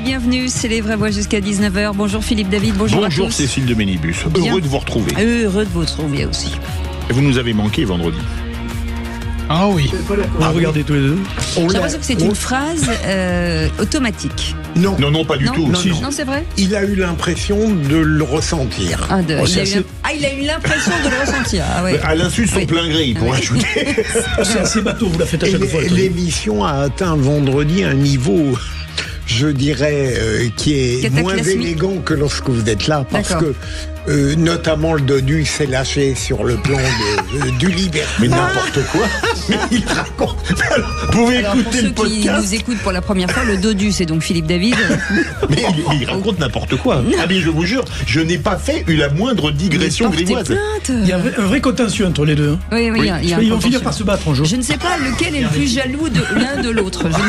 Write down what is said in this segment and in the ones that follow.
bienvenue, c'est les vraies voix jusqu'à 19h. Bonjour Philippe David, bonjour à tous. Bonjour Cécile de Ménibus, heureux de vous retrouver. Heureux de vous retrouver aussi. Et vous nous avez manqué vendredi. Ah oui, regardez tous les deux. J'ai l'impression que c'est une phrase automatique. Non, pas du tout. Non, c'est vrai. Il a eu l'impression de le ressentir. Il a eu l'impression de le ressentir. Ah, ouais. À l'insu de son plein gré, pour ajouter. C'est assez bateau, vous la faites à chaque fois. L'émission a atteint vendredi un niveau, je dirais, qui est moins élégant que lorsque vous êtes là, parce que notamment le Dodu s'est lâché sur le plan du liberté. Mais n'importe quoi. Mais il raconte. Vous pouvez écouter le podcast. Pour ceux qui nous écoutent pour la première fois, le Dodu, c'est donc Philippe David. Mais il raconte n'importe quoi. Ah mais je vous jure, je n'ai pas eu la moindre digression grivoise. Il y a un vrai contentieux entre les deux. Oui. Ils vont finir par se battre un jour. Je ne sais pas lequel est le plus jaloux de l'un de l'autre. Je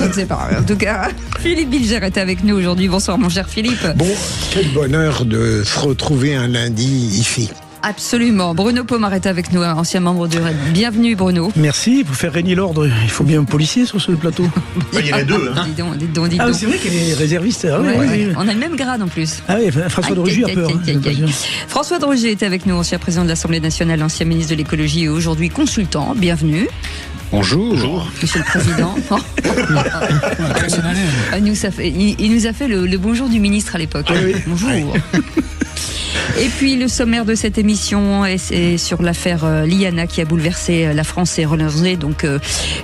ne sais pas. En tout cas, Philippe Bilger est avec nous aujourd'hui. Bonsoir mon cher Philippe. Bon, quel bonheur de se retrouver un lundi ici. Absolument. Bruno Pomar est avec nous, ancien membre du RAID. Bienvenue Bruno. Merci, pour faire régner l'ordre, il faut bien un policier sur ce plateau. Il y en a deux. Hein. Dis donc. Ah, c'est vrai qu'elle est réserviste. Ouais. On a le même grade en plus. Ah oui, François de Rugy a peur. François de Rugy est avec nous, ancien président de l'Assemblée nationale, ancien ministre de l'écologie et aujourd'hui consultant. Bienvenue. Bonjour. Monsieur le Président. Il nous a fait le bonjour du ministre à l'époque. Oui. Bonjour. Et puis le sommaire de cette émission est sur l'affaire Liana qui a bouleversé la France et relancé donc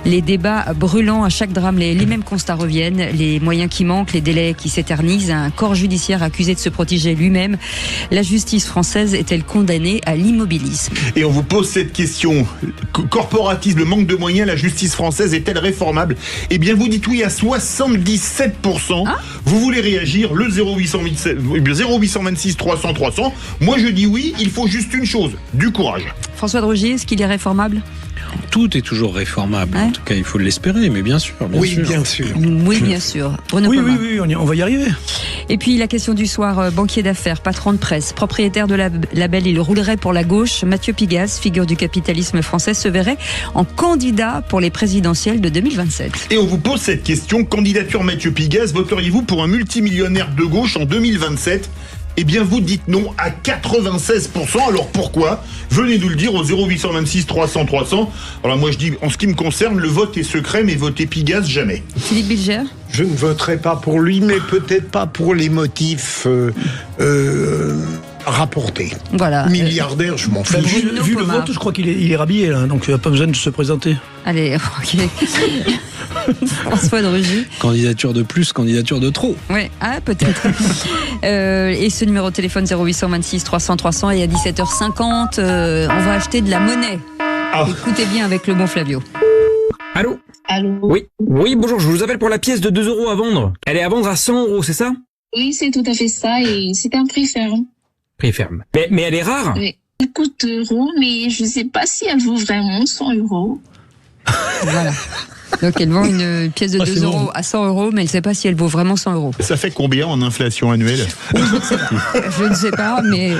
les débats brûlants à chaque drame. Les mêmes constats reviennent, les moyens qui manquent, les délais qui s'éternisent, un corps judiciaire accusé de se protéger lui-même. La justice française est-elle condamnée à l'immobilisme ? Et on vous pose cette question. Corporatisme, manque de moyens, la justice française est-elle réformable ? Eh bien vous dites oui à 77%. Vous voulez réagir, le 0826 300 300. Moi je dis oui, il faut juste une chose, du courage. François de Rugy, est-ce qu'il est réformable ? Tout est toujours réformable, en tout cas il faut l'espérer, mais bien sûr. Oui, bien sûr. Bruno oui, on va y arriver. Et puis la question du soir, banquier d'affaires, patron de presse, propriétaire de label, il roulerait pour la gauche. Mathieu Pigasse, figure du capitalisme français, se verrait en candidat pour les présidentielles de 2027. Et on vous pose cette question, candidature Mathieu Pigasse, voteriez-vous pour un multimillionnaire de gauche en 2027 ? Eh bien, vous dites non à 96%. Alors pourquoi ? Venez nous le dire au 0826 300 300. Alors moi je dis, en ce qui me concerne, le vote est secret, mais voter Pigasse, jamais. Philippe Bilger ? Je ne voterai pas pour lui, mais peut-être pas pour les motifs rapportés. Voilà. Milliardaire, je m'en fiche. Vu le vote, je crois qu'il est rhabillé, là, donc il n'a pas besoin de se présenter. Allez, ok. François de Rugy. Candidature de plus, candidature de trop. Oui, peut-être. Et ce numéro de téléphone 0826 300 300 et à 17h50, on va acheter de la monnaie. Écoutez bien avec le bon Flavio. Allô ? Oui, bonjour, je vous appelle pour la pièce de 2 € à vendre. Elle est à vendre à 100 €, c'est ça ? Oui, c'est tout à fait ça et c'est un prix ferme. Prix ferme. Mais elle est rare ? Oui. Elle coûte €, mais je ne sais pas si elle vaut vraiment 100 €. Voilà. Donc elle vend une pièce de 2 € à 100 €, mais elle ne sait pas si elle vaut vraiment 100 €. Ça fait combien en inflation annuelle ? Je ne sais pas, mais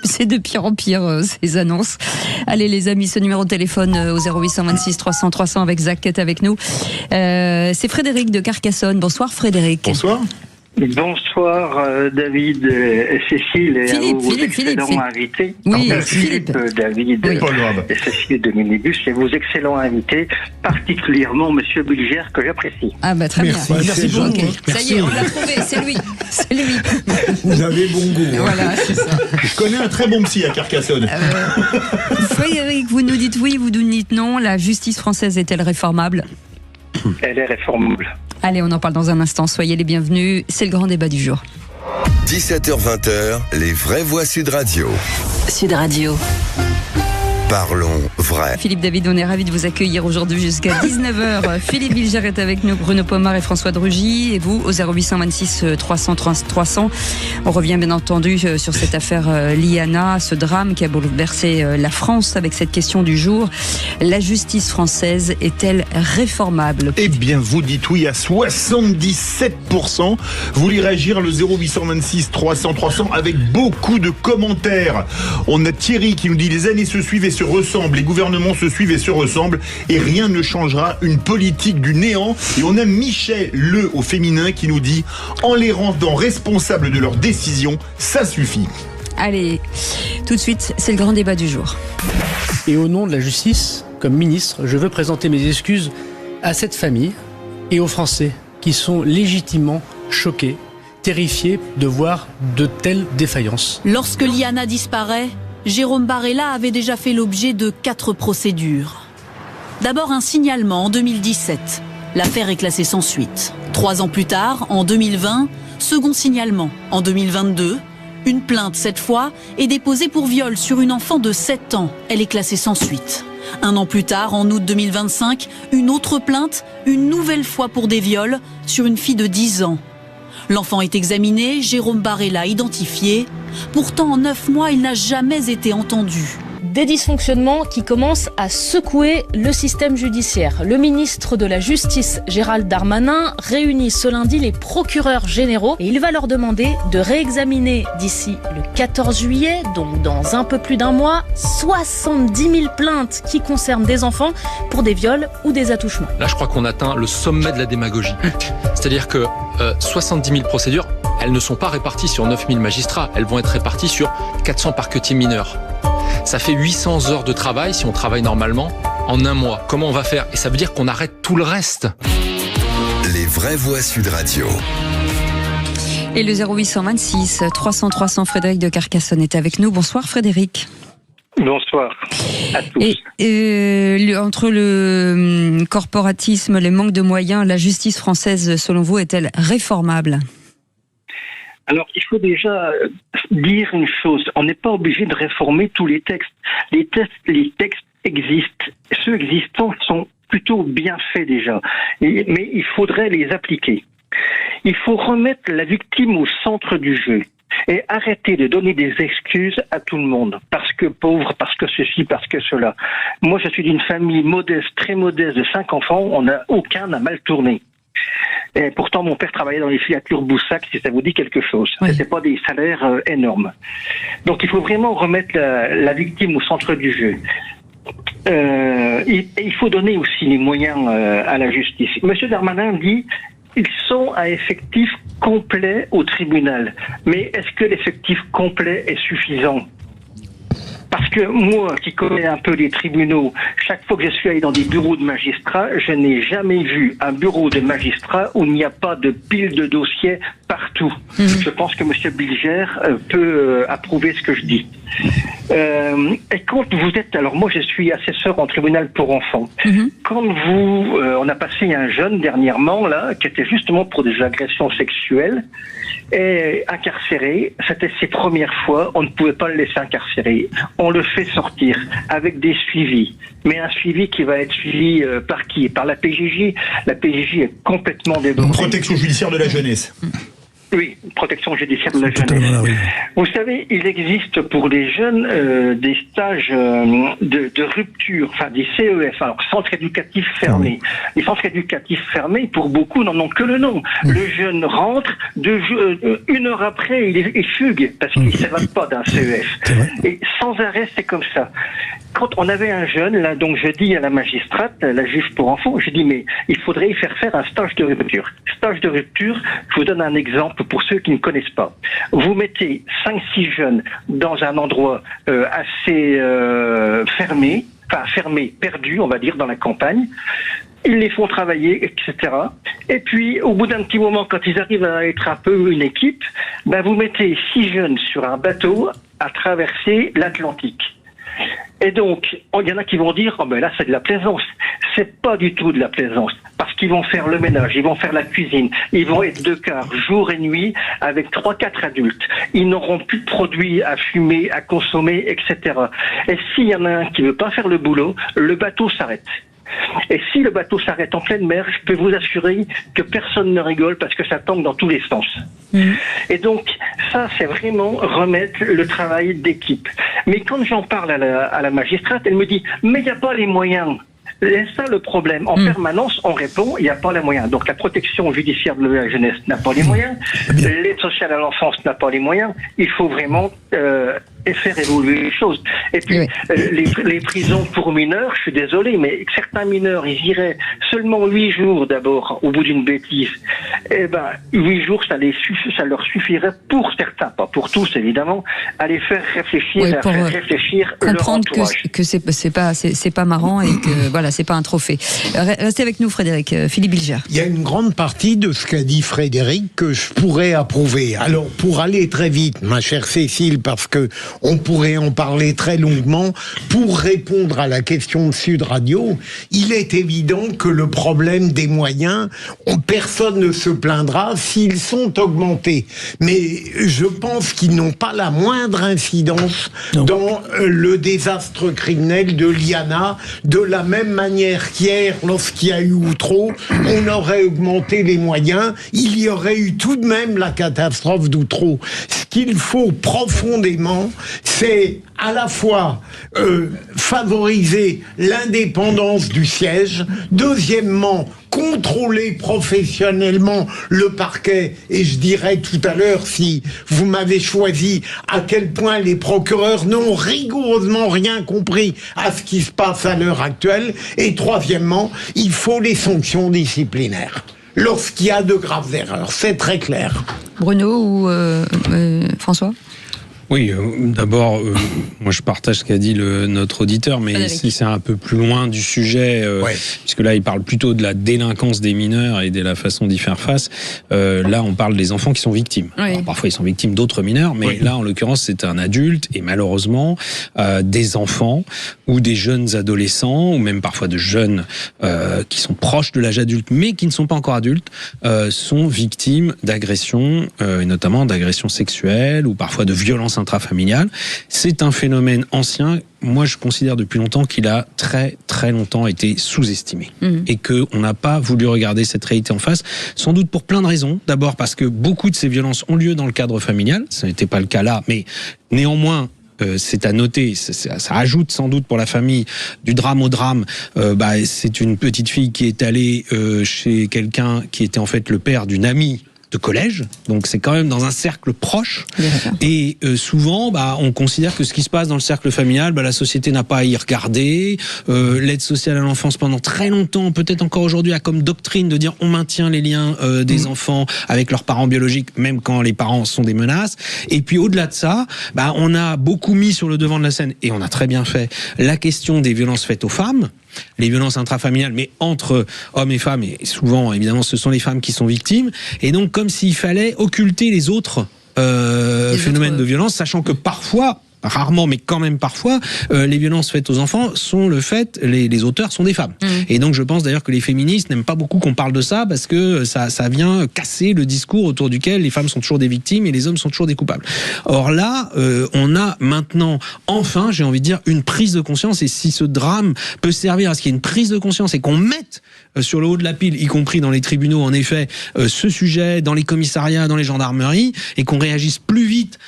c'est de pire en pire ces annonces. Allez les amis, ce numéro de téléphone au 0826 300 300 avec Zach qui est avec nous. C'est Frédéric de Carcassonne. Bonsoir Frédéric. Bonsoir. Bonsoir David et Cécile et Philippe, à vos Philippe, excellents invités. Oui, Philippe, David et Cécile de Minibus et vos excellents invités, particulièrement Monsieur Bilger que j'apprécie. Ah bah très Merci. bien. Merci beaucoup. Okay. Ça y est, on l'a trouvé, c'est lui. Vous avez bon goût. Voilà, c'est ça. Je connais un très bon psy à Carcassonne. Frédéric, vous nous dites oui, vous nous dites non. La justice française est-elle réformable ? Elle est réformable. Allez, on en parle dans un instant. Soyez les bienvenus. C'est le grand débat du jour. 17h-20h, les vraies voix Sud Radio. Sud Radio. Parlons vrai. Philippe David, on est ravis de vous accueillir aujourd'hui jusqu'à 19h. Philippe Bilger est avec nous, Bruno Pomar et François de Rugy. Et vous, au 0826 300 300. On revient bien entendu sur cette affaire Liana, ce drame qui a bouleversé la France avec cette question du jour. La justice française est-elle réformable ? Eh bien, vous dites oui à 77%. Vous voulez réagir le 0826 300 300 avec beaucoup de commentaires. On a Thierry qui nous dit les années se suivent et se ressemblent, les gouvernements se suivent et se ressemblent, et rien ne changera une politique du néant. Et on a Michel Le au féminin qui nous dit « En les rendant responsables de leurs décisions, ça suffit ». Allez, tout de suite, c'est le grand débat du jour. Et au nom de la justice, comme ministre, je veux présenter mes excuses à cette famille et aux Français qui sont légitimement choqués, terrifiés de voir de telles défaillances. Lorsque Liana disparaît, Jérôme Barella avait déjà fait l'objet de 4 procédures. D'abord un signalement en 2017. L'affaire est classée sans suite. 3 ans plus tard, en 2020, second signalement. En 2022, une plainte cette fois est déposée pour viol sur une enfant de 7 ans. Elle est classée sans suite. 1 an plus tard, en août 2025, une autre plainte, une nouvelle fois pour des viols, sur une fille de 10 ans. L'enfant est examiné, Jérôme Barella identifié. Pourtant, en 9 mois, il n'a jamais été entendu. Des dysfonctionnements qui commencent à secouer le système judiciaire. Le ministre de la Justice, Gérald Darmanin, réunit ce lundi les procureurs généraux et il va leur demander de réexaminer d'ici le 14 juillet, donc dans un peu plus d'un mois, 70 000 plaintes qui concernent des enfants pour des viols ou des attouchements. Là, je crois qu'on atteint le sommet de la démagogie. C'est-à-dire que 70 000 procédures, elles ne sont pas réparties sur 9 000 magistrats, elles vont être réparties sur 400 parquetiers mineurs. Ça fait 800 heures de travail, si on travaille normalement, en un mois. Comment on va faire ? Et ça veut dire qu'on arrête tout le reste. Les vraies voix Sud Radio. Et le 0826 300 300, Frédéric de Carcassonne est avec nous. Bonsoir Frédéric. Bonsoir à tous. Entre le corporatisme, le manque de moyens, la justice française, selon vous, est-elle réformable ? Alors, il faut déjà dire une chose. On n'est pas obligé de réformer tous les textes. Les textes existent. Ceux existants sont plutôt bien faits déjà. Mais il faudrait les appliquer. Il faut remettre la victime au centre du jeu. Et arrêter de donner des excuses à tout le monde. Parce que pauvre, parce que ceci, parce que cela. Moi, je suis d'une famille modeste, très modeste, de 5 enfants. Aucun n'a mal tourné. Et pourtant, mon père travaillait dans les filatures Boussac, si ça vous dit quelque chose. Oui. C'était pas des salaires énormes. Donc, il faut vraiment remettre la victime au centre du jeu. Et il faut donner aussi les moyens à la justice. Monsieur Darmanin dit ils sont à effectif complet au tribunal. Mais est-ce que l'effectif complet est suffisant ? Parce que moi, qui connais un peu les tribunaux, chaque fois que je suis allé dans des bureaux de magistrats, je n'ai jamais vu un bureau de magistrat où il n'y a pas de pile de dossiers partout. Je pense que M. Bilger peut approuver ce que je dis. Et quand vous êtes... Alors moi, je suis assesseur en tribunal pour enfants. Quand on a passé un jeune dernièrement, là, qui était justement pour des agressions sexuelles, et incarcéré, c'était ses premières fois, on ne pouvait pas le laisser incarcéré. On le fait sortir avec des suivis. Mais un suivi qui va être suivi par qui ? Par la PJJ. La PJJ est complètement débordée. Protection judiciaire de la jeunesse. Oui, protection judiciaire de la jeunesse. Oui. Vous savez, il existe pour les jeunes des stages de rupture, enfin des CEF, alors centres éducatifs fermés. Les centres éducatifs fermés, pour beaucoup, n'en ont que le nom. Le jeune rentre, 1 heure après, il fugue, parce qu'il ne s'évade pas d'un CEF. Et sans arrêt, c'est comme ça. Quand on avait un jeune, là, donc je dis à la magistrate, la juge pour enfants, je dis mais il faudrait y faire un stage de rupture. Stage de rupture, je vous donne un exemple pour ceux qui ne connaissent pas. Vous mettez 5-6 jeunes dans un endroit assez fermé, perdu, on va dire, dans la campagne. Ils les font travailler, etc. Et puis, au bout d'un petit moment, quand ils arrivent à être un peu une équipe, ben vous mettez 6 jeunes sur un bateau à traverser l'Atlantique. Et donc, il y en a qui vont dire, oh ben là c'est de la plaisance. C'est pas du tout de la plaisance. Parce qu'ils vont faire le ménage, ils vont faire la cuisine, ils vont être de quart, jour et nuit, avec 3-4 adultes. Ils n'auront plus de produits à fumer, à consommer, etc. Et s'il y en a un qui veut pas faire le boulot, le bateau s'arrête. Et si le bateau s'arrête en pleine mer, je peux vous assurer que personne ne rigole parce que ça tombe dans tous les sens. Et donc, ça, c'est vraiment remettre le travail d'équipe. Mais quand j'en parle à la magistrate, elle me dit « mais il n'y a pas les moyens ». C'est ça le problème. En permanence, on répond, il n'y a pas les moyens. Donc la protection judiciaire de la jeunesse n'a pas les moyens. L'aide sociale à l'enfance n'a pas les moyens. Il faut vraiment et faire évoluer les choses. Et puis, les prisons pour mineurs, je suis désolé, mais certains mineurs, ils iraient seulement 8 jours d'abord, au bout d'une bêtise. 8 jours, ça leur suffirait pour certains, pas pour tous évidemment, à les faire réfléchir, à faire réfléchir leur entourage. Que c'est pas marrant et que voilà, c'est pas un trophée. Restez avec nous, Frédéric. Philippe Bilger. Il y a une grande partie de ce qu'a dit Frédéric que je pourrais approuver. Alors, pour aller très vite, ma chère Cécile, parce que on pourrait en parler très longuement, pour répondre à la question de Sud Radio, il est évident que le problème des moyens, personne ne se plaindra s'ils sont augmentés. Mais je pense qu'ils n'ont pas la moindre incidence dans le désastre criminel de Liana, de la même manière qu'hier, lorsqu'il y a eu Outreau, on aurait augmenté les moyens, il y aurait eu tout de même la catastrophe d'Outreau. Ce qu'il faut profondément, c'est à la fois favoriser l'indépendance du siège, deuxièmement, contrôler professionnellement le parquet, et je dirais tout à l'heure, si vous m'avez choisi, à quel point les procureurs n'ont rigoureusement rien compris à ce qui se passe à l'heure actuelle, et troisièmement, il faut les sanctions disciplinaires lorsqu'il y a de graves erreurs, c'est très clair. Bruno ou François ? Oui, d'abord, moi je partage ce qu'a dit notre auditeur, mais si c'est un peu plus loin du sujet, puisque là il parle plutôt de la délinquance des mineurs et de la façon d'y faire face, là on parle des enfants qui sont victimes. Oui. Alors, parfois ils sont victimes d'autres mineurs, mais là en l'occurrence c'est un adulte, et malheureusement des enfants ou des jeunes adolescents, ou même parfois de jeunes qui sont proches de l'âge adulte mais qui ne sont pas encore adultes, sont victimes d'agressions, et notamment d'agressions sexuelles ou parfois de violences intrafamiliales. C'est un phénomène ancien. Moi, je considère depuis longtemps qu'il a très très longtemps été sous-estimé et qu'on n'a pas voulu regarder cette réalité en face, sans doute pour plein de raisons. D'abord parce que beaucoup de ces violences ont lieu dans le cadre familial. Ça n'était pas le cas là, mais néanmoins, c'est à noter, ça ajoute sans doute pour la famille du drame au drame. C'est une petite fille qui est allée chez quelqu'un qui était en fait le père d'une amie de collège, donc c'est quand même dans un cercle proche. Et souvent, on considère que ce qui se passe dans le cercle familial, la société n'a pas à y regarder. L'aide sociale à l'enfance, pendant très longtemps, peut-être encore aujourd'hui, a comme doctrine de dire on maintient les liens des enfants avec leurs parents biologiques, même quand les parents sont des menaces. Et puis au-delà de ça, on a beaucoup mis sur le devant de la scène, et on a très bien fait, la question des violences faites aux femmes, les violences intrafamiliales, mais entre hommes et femmes, et souvent, évidemment, ce sont les femmes qui sont victimes, et donc comme s'il fallait occulter les autres phénomènes de violence, sachant que parfois, rarement, mais quand même parfois, les violences faites aux enfants sont le fait, les auteurs sont des femmes. Et donc je pense d'ailleurs que les féministes n'aiment pas beaucoup qu'on parle de ça, parce que ça vient casser le discours autour duquel les femmes sont toujours des victimes et les hommes sont toujours des coupables. Or là, on a maintenant, enfin, j'ai envie de dire, une prise de conscience, et si ce drame peut servir à ce qu'il y ait une prise de conscience et qu'on mette sur le haut de la pile, y compris dans les tribunaux, en effet, ce sujet, dans les commissariats, dans les gendarmeries, et qu'on réagisse plus vite,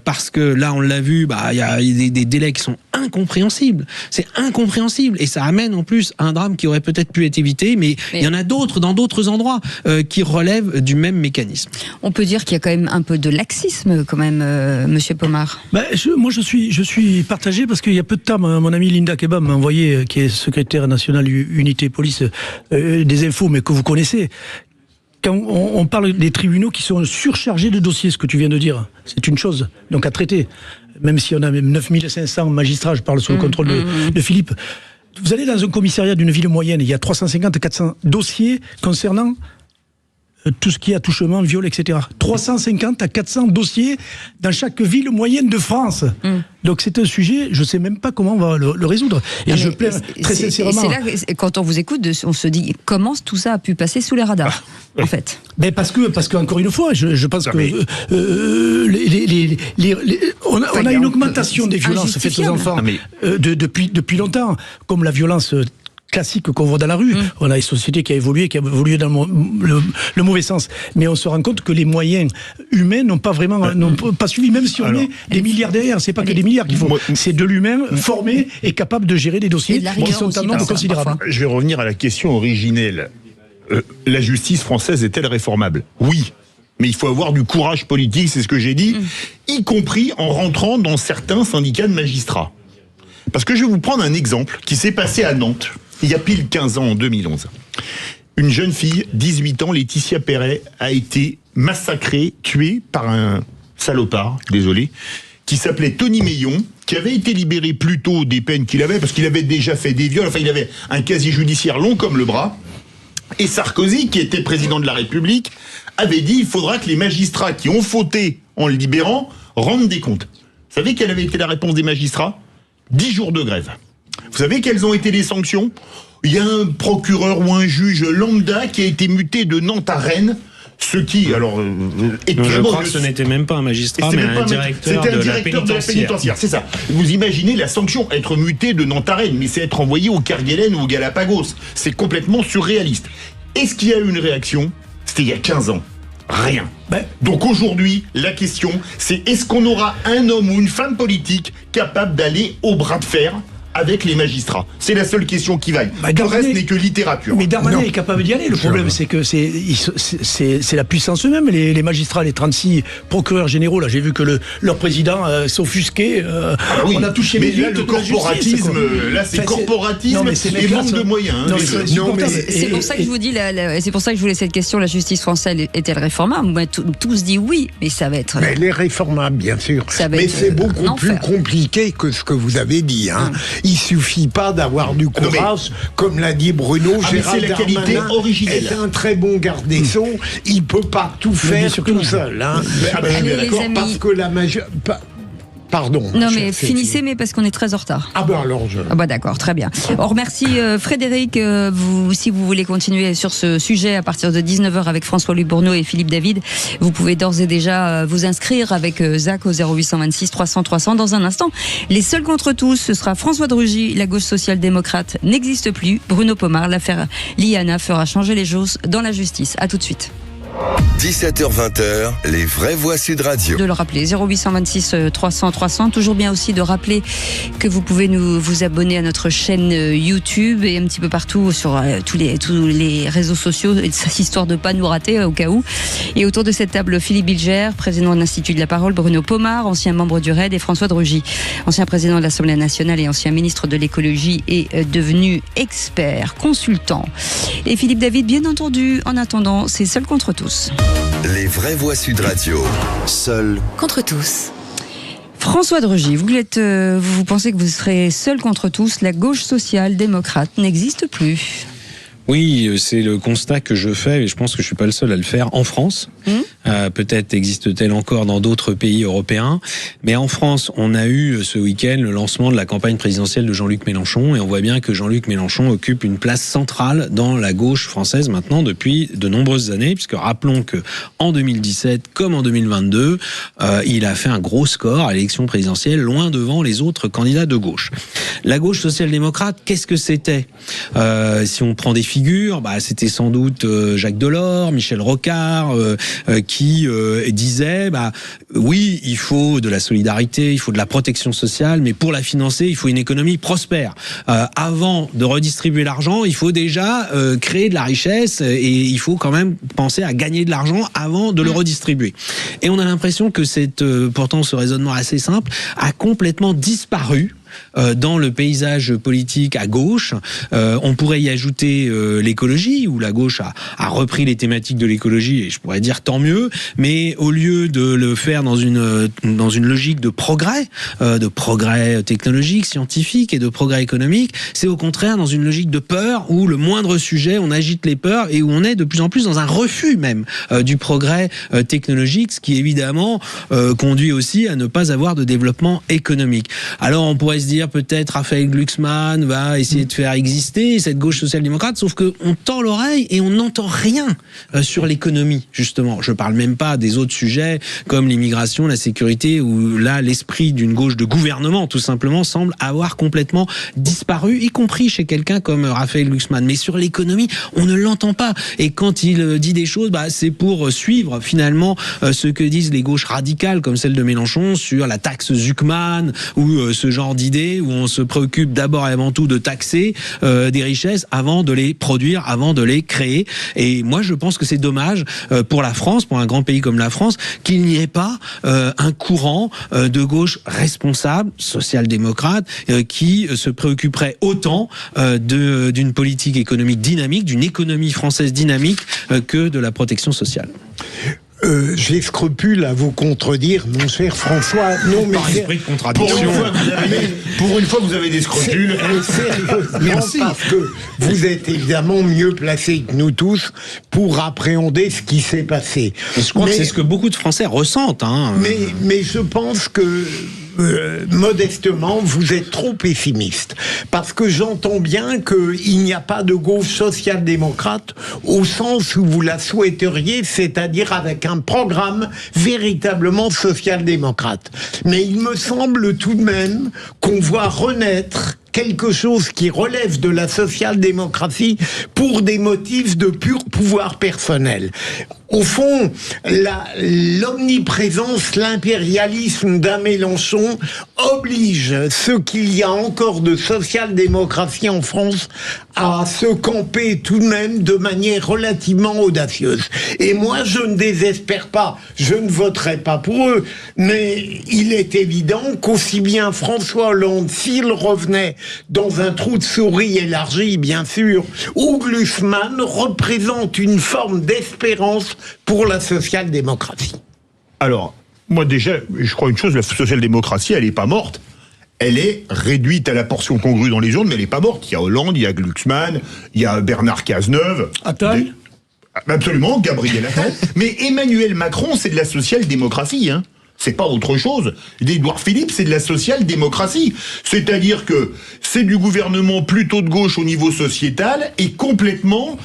parce que là, on l'a vu, il y a des délais qui sont incompréhensibles. C'est incompréhensible, et ça amène en plus un drame qui aurait peut-être pu être évité, mais il y en a d'autres dans d'autres endroits qui relèvent du même mécanisme. On peut dire qu'il y a quand même un peu de laxisme, quand même, Monsieur Pomar. Moi, je suis partagé, parce qu'il y a peu de temps, mon ami Linda Kebab m'a envoyé, qui est secrétaire nationale unité police, des infos, mais que vous connaissez. Quand on parle des tribunaux qui sont surchargés de dossiers, ce que tu viens de dire, c'est une chose donc à traiter. Même si on a 9500 magistrats, je parle sous le contrôle de Philippe. Vous allez dans un commissariat d'une ville moyenne, il y a 350-400 dossiers concernant tout ce qui est attouchement, viol, etc. 350 à 400 dossiers dans chaque ville moyenne de France. Donc c'est un sujet, je ne sais même pas comment on va le résoudre. Et je plains très sincèrement. C'est là, quand on vous écoute, on se dit comment tout ça a pu passer sous les radars, en fait. Mais parce que encore une fois, je pense que on a une augmentation des violences faites aux enfants depuis longtemps, comme la violence classique qu'on voit dans la rue. On a une société qui a évolué dans le mauvais sens. Mais on se rend compte que les moyens humains n'ont pas suivi, même si on met des milliards derrière. C'est pas que des milliards qu'il faut. C'est de l'humain formé et capable de gérer des dossiers qui sont en nombre considérable. Je vais revenir à la question originelle. La justice française est-elle réformable ? Oui. mais il faut avoir du courage politique, c'est ce que j'ai dit, y compris en rentrant dans certains syndicats de magistrats. Parce que je vais vous prendre un exemple qui s'est passé à Nantes, il y a pile 15 ans, en 2011. Une jeune fille, 18 ans, Laetitia Perret, a été massacrée, tuée par un salopard, désolé, qui s'appelait Tony Meillon, qui avait été libéré plus tôt des peines qu'il avait, parce qu'il avait déjà fait des viols, enfin il avait un casier judiciaire long comme le bras. Et Sarkozy, qui était président de la République, avait dit il faudra que les magistrats qui ont fauté en le libérant rendent des comptes. Vous savez quelle avait été la réponse des magistrats ? 10 jours de grève. Vous savez quelles ont été les sanctions ? Il y a un procureur ou un juge lambda qui a été muté de Nantes à Rennes, ce qui, alors, est je crois que ce n'était même pas un magistrat, mais un directeur de la pénitentiaire. C'est ça. Vous imaginez la sanction, être muté de Nantes à Rennes, mais c'est être envoyé au Kerguelen ou au Galapagos. C'est complètement surréaliste. Est-ce qu'il y a eu une réaction ? C'était il y a 15 ans. Rien. Donc aujourd'hui, la question, c'est est-ce qu'on aura un homme ou une femme politique capable d'aller au bras de fer avec les magistrats? C'est la seule question qui vaille. Le reste n'est que littérature. Mais Darmanin est capable d'y aller. Le problème, c'est que c'est la puissance eux-mêmes. Les magistrats, les 36 procureurs généraux, là, j'ai vu que leur président s'offusquait. On a touché mais là, le corporatisme, là, c'est corporatisme et manque de moyens. C'est pour ça que je vous dis, c'est pour ça que je voulais cette question, la justice française est-elle réformable? Tous disent oui, mais ça va être... Mais elle est réformable, bien sûr. Mais c'est beaucoup plus compliqué que ce que vous avez dit. Il suffit pas d'avoir du courage, comme l'a dit Bruno. Gérald Darmanin est un très bon garde des Sceaux. Il peut pas tout faire tout seul. Parce que la majorité... Pardon. Non mais finissez, mais parce qu'on est très en retard. D'accord, très bien. On remercie Frédéric. Si vous voulez continuer sur ce sujet à partir de 19h avec François-Louis Bourneau et Philippe David, vous pouvez d'ores et déjà vous inscrire avec Zach au 0826 300 300. Dans un instant, les seuls contre tous, ce sera François de Rugy. La gauche social-démocrate n'existe plus. Bruno Pomar, l'affaire Liana fera changer les choses dans la justice. À tout de suite. 17h-20h, les vraies voix Sud Radio. De le rappeler, 0826 300 300. Toujours bien aussi de rappeler que vous pouvez vous abonner à notre chaîne YouTube et un petit peu partout sur tous les réseaux sociaux, histoire de pas nous rater au cas où. Et autour de cette table, Philippe Bilger, président de l'Institut de la Parole, Bruno Pomar, ancien membre du RAID, et François de Rugy, ancien président de l'Assemblée nationale et ancien ministre de l'écologie et devenu expert, consultant. Et Philippe David, bien entendu, en attendant, c'est seul contre tous. Les vraies voix Sud Radio, seul contre tous. François de Rugy, vous pensez que vous serez seul contre tous. La gauche social-démocrate n'existe plus. Oui, c'est le constat que je fais, et je pense que je suis pas le seul à le faire en France. Peut-être existe-t-elle encore dans d'autres pays européens, mais en France, on a eu ce week-end le lancement de la campagne présidentielle de Jean-Luc Mélenchon, et on voit bien que Jean-Luc Mélenchon occupe une place centrale dans la gauche française maintenant depuis de nombreuses années, puisque rappelons que en 2017 comme en 2022, il a fait un gros score à l'élection présidentielle, loin devant les autres candidats de gauche. La gauche social-démocrate, qu'est-ce que c'était ? Si on prend des figures, c'était sans doute Jacques Delors, Michel Rocard, qui disait oui, il faut de la solidarité, il faut de la protection sociale, mais pour la financer, il faut une économie prospère. Avant de redistribuer l'argent, il faut déjà créer de la richesse et il faut quand même penser à gagner de l'argent avant de le redistribuer. Et on a l'impression que pourtant ce raisonnement assez simple a complètement disparu dans le paysage politique à gauche. On pourrait y ajouter l'écologie, où la gauche a repris les thématiques de l'écologie, et je pourrais dire tant mieux, mais au lieu de le faire dans une logique de progrès technologique, scientifique et de progrès économique, c'est au contraire dans une logique de peur, où le moindre sujet, on agite les peurs, et où on est de plus en plus dans un refus même du progrès technologique, ce qui évidemment conduit aussi à ne pas avoir de développement économique. Alors on pourrait se dire peut-être Raphaël Glucksmann va essayer de faire exister cette gauche social-démocrate, sauf qu'on tend l'oreille et on n'entend rien sur l'économie, justement. Je parle même pas des autres sujets comme l'immigration, la sécurité, où là l'esprit d'une gauche de gouvernement tout simplement semble avoir complètement disparu, y compris chez quelqu'un comme Raphaël Glucksmann. Mais sur l'économie, on ne l'entend pas. Et quand il dit des choses, c'est pour suivre finalement ce que disent les gauches radicales comme celle de Mélenchon sur la taxe Zuckman ou ce genre d'idées idée où on se préoccupe d'abord et avant tout de taxer des richesses avant de les produire, avant de les créer. Et moi, je pense que c'est dommage pour la France, pour un grand pays comme la France, qu'il n'y ait pas un courant de gauche responsable, social-démocrate, qui se préoccuperait autant d'une politique économique dynamique, d'une économie française dynamique que de la protection sociale. J'ai scrupule à vous contredire, mon cher François. Non, mais par esprit de contradiction. Pour une fois, vous avez des scrupules. Sérieusement, parce que vous êtes évidemment mieux placé que nous tous pour appréhender ce qui s'est passé. Et je crois que c'est ce que beaucoup de Français ressentent. Mais je pense que modestement, vous êtes trop pessimiste. Parce que j'entends bien qu'il n'y a pas de gauche social-démocrate au sens où vous la souhaiteriez, c'est-à-dire avec un programme véritablement social-démocrate. Mais il me semble tout de même qu'on voit renaître quelque chose qui relève de la social-démocratie pour des motifs de pur pouvoir personnel. Au fond, l'omniprésence, l'impérialisme d'un Mélenchon oblige ce qu'il y a encore de social-démocratie en France à se camper tout de même de manière relativement audacieuse. Et moi, je ne désespère pas, je ne voterai pas pour eux, mais il est évident qu'aussi bien François Hollande, s'il revenait dans un trou de souris élargi, bien sûr, ou Glucksmann représente une forme d'espérance pour la social-démocratie. Alors, moi déjà, je crois une chose, la social-démocratie, elle n'est pas morte. Elle est réduite à la portion congrue dans les urnes, mais elle n'est pas morte. Il y a Hollande, il y a Glucksmann, il y a Bernard Cazeneuve. Attal. Absolument, Gabriel Attal. Mais Emmanuel Macron, c'est de la social-démocratie, hein. C'est pas autre chose. Édouard Philippe, c'est de la social-démocratie. C'est-à-dire que c'est du gouvernement plutôt de gauche au niveau sociétal et complètement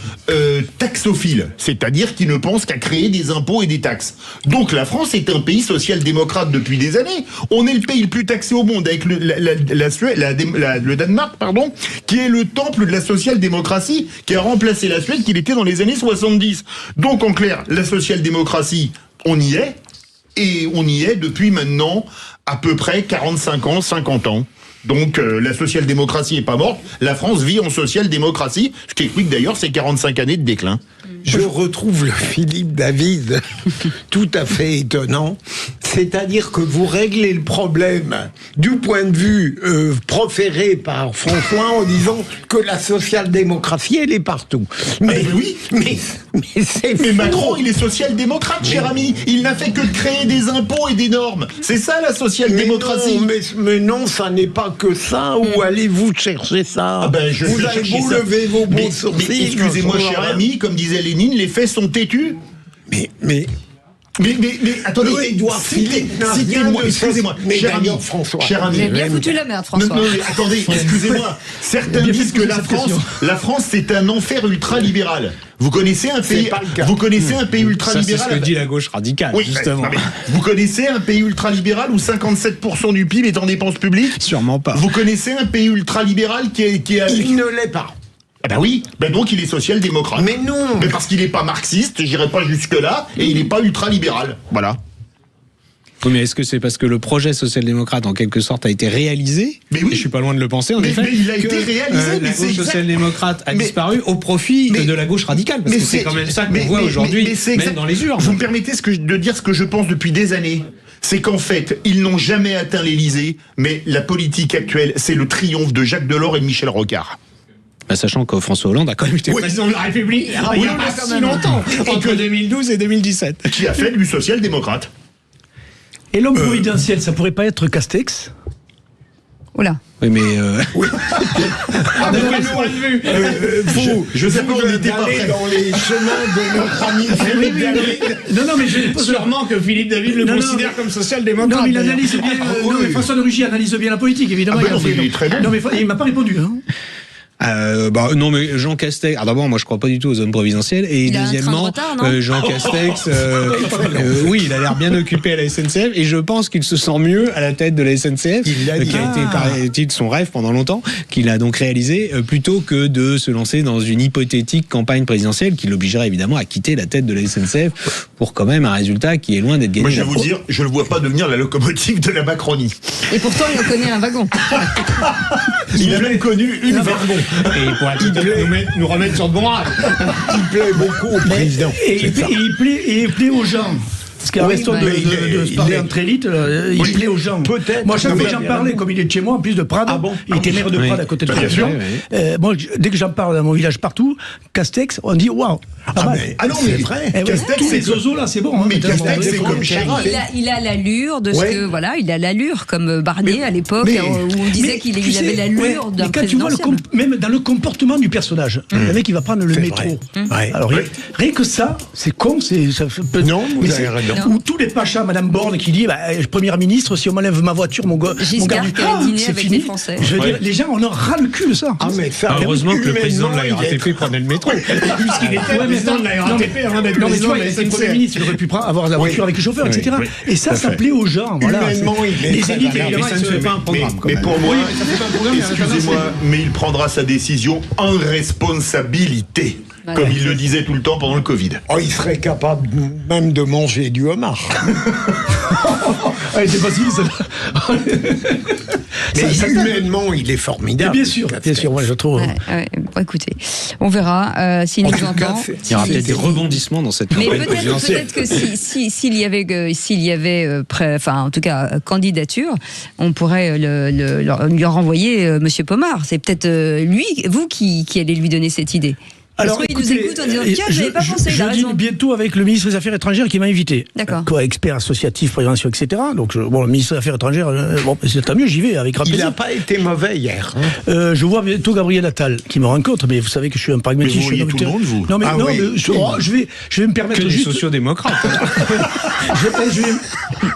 taxophile. C'est-à-dire qu'il ne pense qu'à créer des impôts et des taxes. Donc la France est un pays social-démocrate depuis des années. On est le pays le plus taxé au monde avec le Danemark, qui est le temple de la social-démocratie, qui a remplacé la Suède qu'il était dans les années 70. Donc en clair, la social-démocratie, on y est. Et on y est depuis maintenant à peu près 45 ans, 50 ans. Donc la social-démocratie est pas morte, la France vit en social-démocratie, ce qui explique d'ailleurs ces 45 années de déclin. Je retrouve le Philippe David tout à fait étonnant, c'est-à-dire que vous réglez le problème du point de vue proféré par François en disant que la social-démocratie elle est partout. Mais oui, mais c'est Macron il est social-démocrate, cher ami, il n'a fait que créer des impôts et des normes. C'est ça la social-démocratie. Mais non, ça n'est pas que ça. Où allez-vous chercher ça? Vous allez vous lever vos bons sourcils. Excusez-moi, cher ami, comme disait Lénine, les faits sont têtus. Mais attendez, Édouard Philippe, excusez-moi, cher ami, Vous avez bien foutu la merde, François. Non, mais attendez, excusez-moi. Certains disent que la France, c'est un enfer ultra-libéral. Vous connaissez un pays, ultra-libéral? C'est ce que dit la gauche radicale, justement. Vous connaissez un pays ultra-libéral où 57% du PIB est en dépenses publiques? Sûrement pas. Vous connaissez un pays ultra-libéral qui a... Il ne l'est pas. Ah ben oui, donc il est social-démocrate. Mais non. Mais parce qu'il n'est pas marxiste, j'irai pas jusque-là, et il n'est pas ultra-libéral. Voilà. Oui, mais est-ce que c'est parce que le projet social-démocrate, en quelque sorte, a été réalisé? Mais oui. Je suis pas loin de le penser, en effet. Mais il a été réalisé. La gauche social-démocrate a disparu au profit de la gauche radicale. Parce que c'est quand même ça qu'on voit aujourd'hui, même dans les urnes. Vous me permettez de dire ce que je pense depuis des années? C'est qu'en fait, ils n'ont jamais atteint l'Élysée, mais la politique actuelle, c'est le triomphe de Jacques Delors et de Michel Rocard. Sachant que François Hollande a quand même été président de la République il n'y a pas si longtemps, entre 2012 et 2017. Qui a fait du social-démocrate. Et l'homme providentiel, ça pourrait pas être Castex? Oula. Oui, mais... Oui. Je sais pas, on n'était pas prêts. Dans les chemins de notre ami Philippe David. Non, mais je sûrement que Philippe David le considère comme social-démocrate. Non, mais il analyse bien. François de Rugy analyse bien la politique, évidemment. Il est très bon. Non, mais il m'a pas répondu. Non, mais Jean Castex. Alors d'abord, moi je crois pas du tout aux zones providentielles. Et deuxièmement, Jean Castex, oui, il a l'air bien occupé à la SNCF et je pense qu'il se sent mieux à la tête de la SNCF, qui a été paraît-il son rêve pendant longtemps, qu'il a donc réalisé, plutôt que de se lancer dans une hypothétique campagne présidentielle qui l'obligerait évidemment à quitter la tête de la SNCF pour quand même un résultat qui est loin d'être gagné. Moi, je vais vous dire, je le vois pas devenir la locomotive de la Macronie. Et pourtant, il connaît un wagon. Il a même connu une wagon. Et pour nous remettre sur le bon rail. Il plaît beaucoup au président. Et il plaît aux gens. Parce qu'à restons de se parler entre élites, il plaît aux gens. Peut-être. Moi, chaque fois que j'en parlais, comme il est de chez moi, en plus de Prades, il était maire de Prades à côté de la région. Moi, dès que j'en parle dans mon village partout, Castex, on dit waouh. Non, mais c'est vrai. Tous les oiseaux là, c'est bon. Mais Castex, c'est comme Chirac. Il a l'allure de ce que, voilà, il a l'allure comme Barnier à l'époque, où on disait qu'il avait l'allure d'un présidentiel. Même dans le comportement du personnage, le mec, il va prendre le métro. Alors, rien que ça, c'est con, non, vous avez raison. Ou tous les pachas, Madame Borne qui dit Première ministre, si on m'enlève ma voiture, mon gars, c'est fini. Je veux dire, les gens, on en ras le cul de ça. Heureusement que le président de la RATP prenait le métro. Puisqu'il était président de la RATP avant d'être président de la SNCF. Premier ministre, il aurait pu avoir la voiture avec le chauffeur, etc. Et ça plaît aux gens. Humainement, il est élites, évidemment, ça ne fait pas un programme. Mais pour moi, excusez-moi, mais il prendra sa décision en responsabilité. Comme il le disait tout le temps pendant le Covid. Il serait capable même de manger du homard. C'est facile, ça. Mais humainement, il est formidable. Bien sûr, moi je trouve. Écoutez, on verra s'il nous entend. Il y aura peut-être des rebondissements dans cette campagne présidentielle. Peut-être que s'il y avait en tout cas candidature, on pourrait lui renvoyer Monsieur Pomar. C'est peut-être vous qui allez lui donner cette idée. Alors, il nous écoute en disant tiens, j'avais pas pensé. Je dis bientôt avec le ministre des Affaires étrangères qui m'a invité. D'accord. Expert associatif, prévention, etc. Donc, le ministre des Affaires étrangères, c'est tant mieux, j'y vais avec grand plaisir. Il n'a pas été mauvais hier. Je vois bientôt Gabriel Attal qui me rencontre, mais vous savez que je suis un pragmatique. Mais vous voyez tout le monde, vous. Non, mais je vais me permettre que juste. Les sociodémocrates.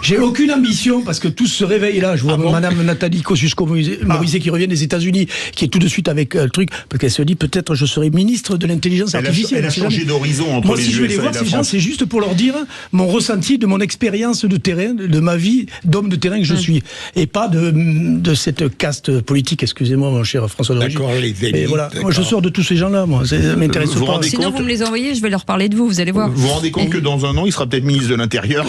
J'ai aucune ambition parce que tous se réveillent là. Je vois Madame Nathalie Kosciusko-Morizet qui revient des États-Unis, qui est tout de suite avec le truc, parce qu'elle se dit peut-être je serai ministre de l'intelligence artificielle. Elle a changé d'horizon entre les USA et la France. Moi, si je vais les voir, ces gens, c'est juste pour leur dire mon ressenti de mon expérience de terrain, de ma vie d'homme de terrain que je suis, et pas de cette caste politique. Excusez-moi, mon cher François de Rugy. D'accord, les élites. Mais voilà, moi, je sors de tous ces gens-là. Moi, ça m'intéresse pas. Sinon, vous me les envoyez, je vais leur parler de vous. Vous allez voir. Vous vous rendez compte que dans un an, il sera peut-être ministre de l'Intérieur.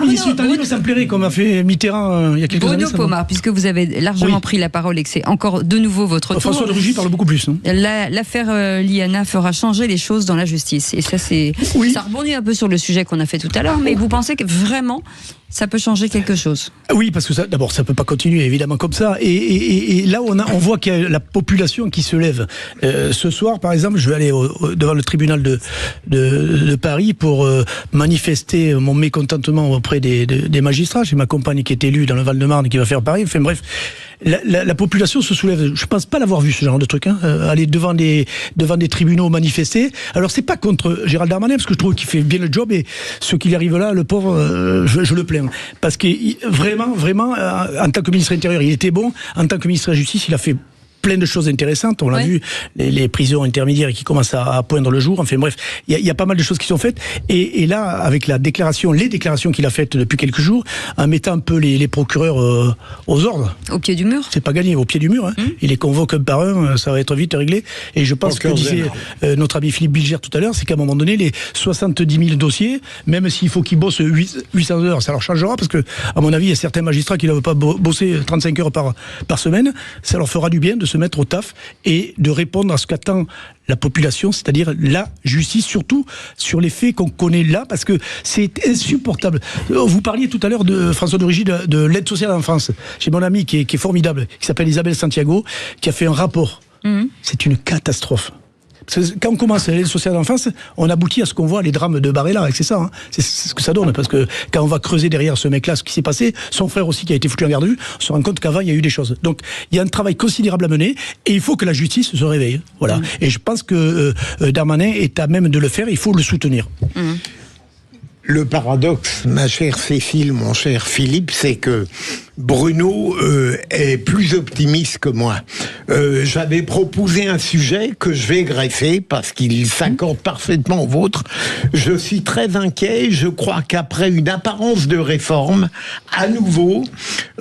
Ministre italien, ça me plairait, comme a fait Mitterrand il y a quelques années. Bruno Pomar, puisque vous avez largement pris la parole et que c'est encore de nouveau votre tour. François de Rugy parle beaucoup plus. L'affaire Liana fera changer les choses dans la justice. Et ça, ça rebondit un peu sur le sujet qu'on a fait tout à l'heure, mais vous pensez que vraiment ça peut changer quelque chose? Oui, parce que d'abord, ça peut pas continuer évidemment comme ça. Et là, on voit qu'il y a la population qui se lève. Ce soir, par exemple, je vais aller devant le tribunal de Paris pour manifester mon mécontentement auprès des magistrats. J'ai ma compagne qui est élue dans le Val-de-Marne qui va faire pareil. Enfin bref, la population se soulève. Je pense pas l'avoir vu ce genre de truc. Aller devant des tribunaux manifester. Alors c'est pas contre Gérald Darmanin parce que je trouve qu'il fait bien le job et ce qui lui arrive là, le pauvre, je le plains. Parce que vraiment, en tant que ministre intérieur, il était bon. En tant que ministre de la Justice, il a fait plein de choses intéressantes. On l'a vu, les prisons intermédiaires qui commencent à poindre le jour. Enfin bref, il y a pas mal de choses qui sont faites. Et là, avec les déclarations qu'il a faites depuis quelques jours, en mettant un peu les procureurs aux ordres. Au pied du mur. C'est pas gagné, au pied du mur. Il les convoque un par un, ça va être vite réglé. Et je pense que disait notre ami Philippe Bilger tout à l'heure, c'est qu'à un moment donné, les 70 000 dossiers, même s'il faut qu'ils bossent 800 heures, ça leur changera, parce que, à mon avis, il y a certains magistrats qui ne veulent pas bosser 35 heures par semaine. Ça leur fera du bien de se mettre au taf et de répondre à ce qu'attend la population, c'est-à-dire la justice, surtout sur les faits qu'on connaît là, parce que c'est insupportable. Vous parliez tout à l'heure de François de Rugy, de l'aide sociale en France. J'ai mon ami qui est formidable, qui s'appelle Isabelle Santiago, qui a fait un rapport. C'est une catastrophe. Quand on commence l'aide sociale d'enfance, on aboutit à ce qu'on voit, les drames de Barella, et c'est ça, c'est ce que ça donne, parce que quand on va creuser derrière ce mec-là, ce qui s'est passé, son frère aussi qui a été foutu en garde à vue, on se rend compte qu'avant il y a eu des choses. Donc il y a un travail considérable à mener, et il faut que la justice se réveille. Voilà. Et je pense que Darmanin est à même de le faire, il faut le soutenir. Le paradoxe, ma chère Cécile, mon cher Philippe, c'est que Bruno est plus optimiste que moi. J'avais proposé un sujet que je vais greffer parce qu'il s'accorde parfaitement au vôtre. Je suis très inquiet. Je crois qu'après une apparence de réforme, à nouveau,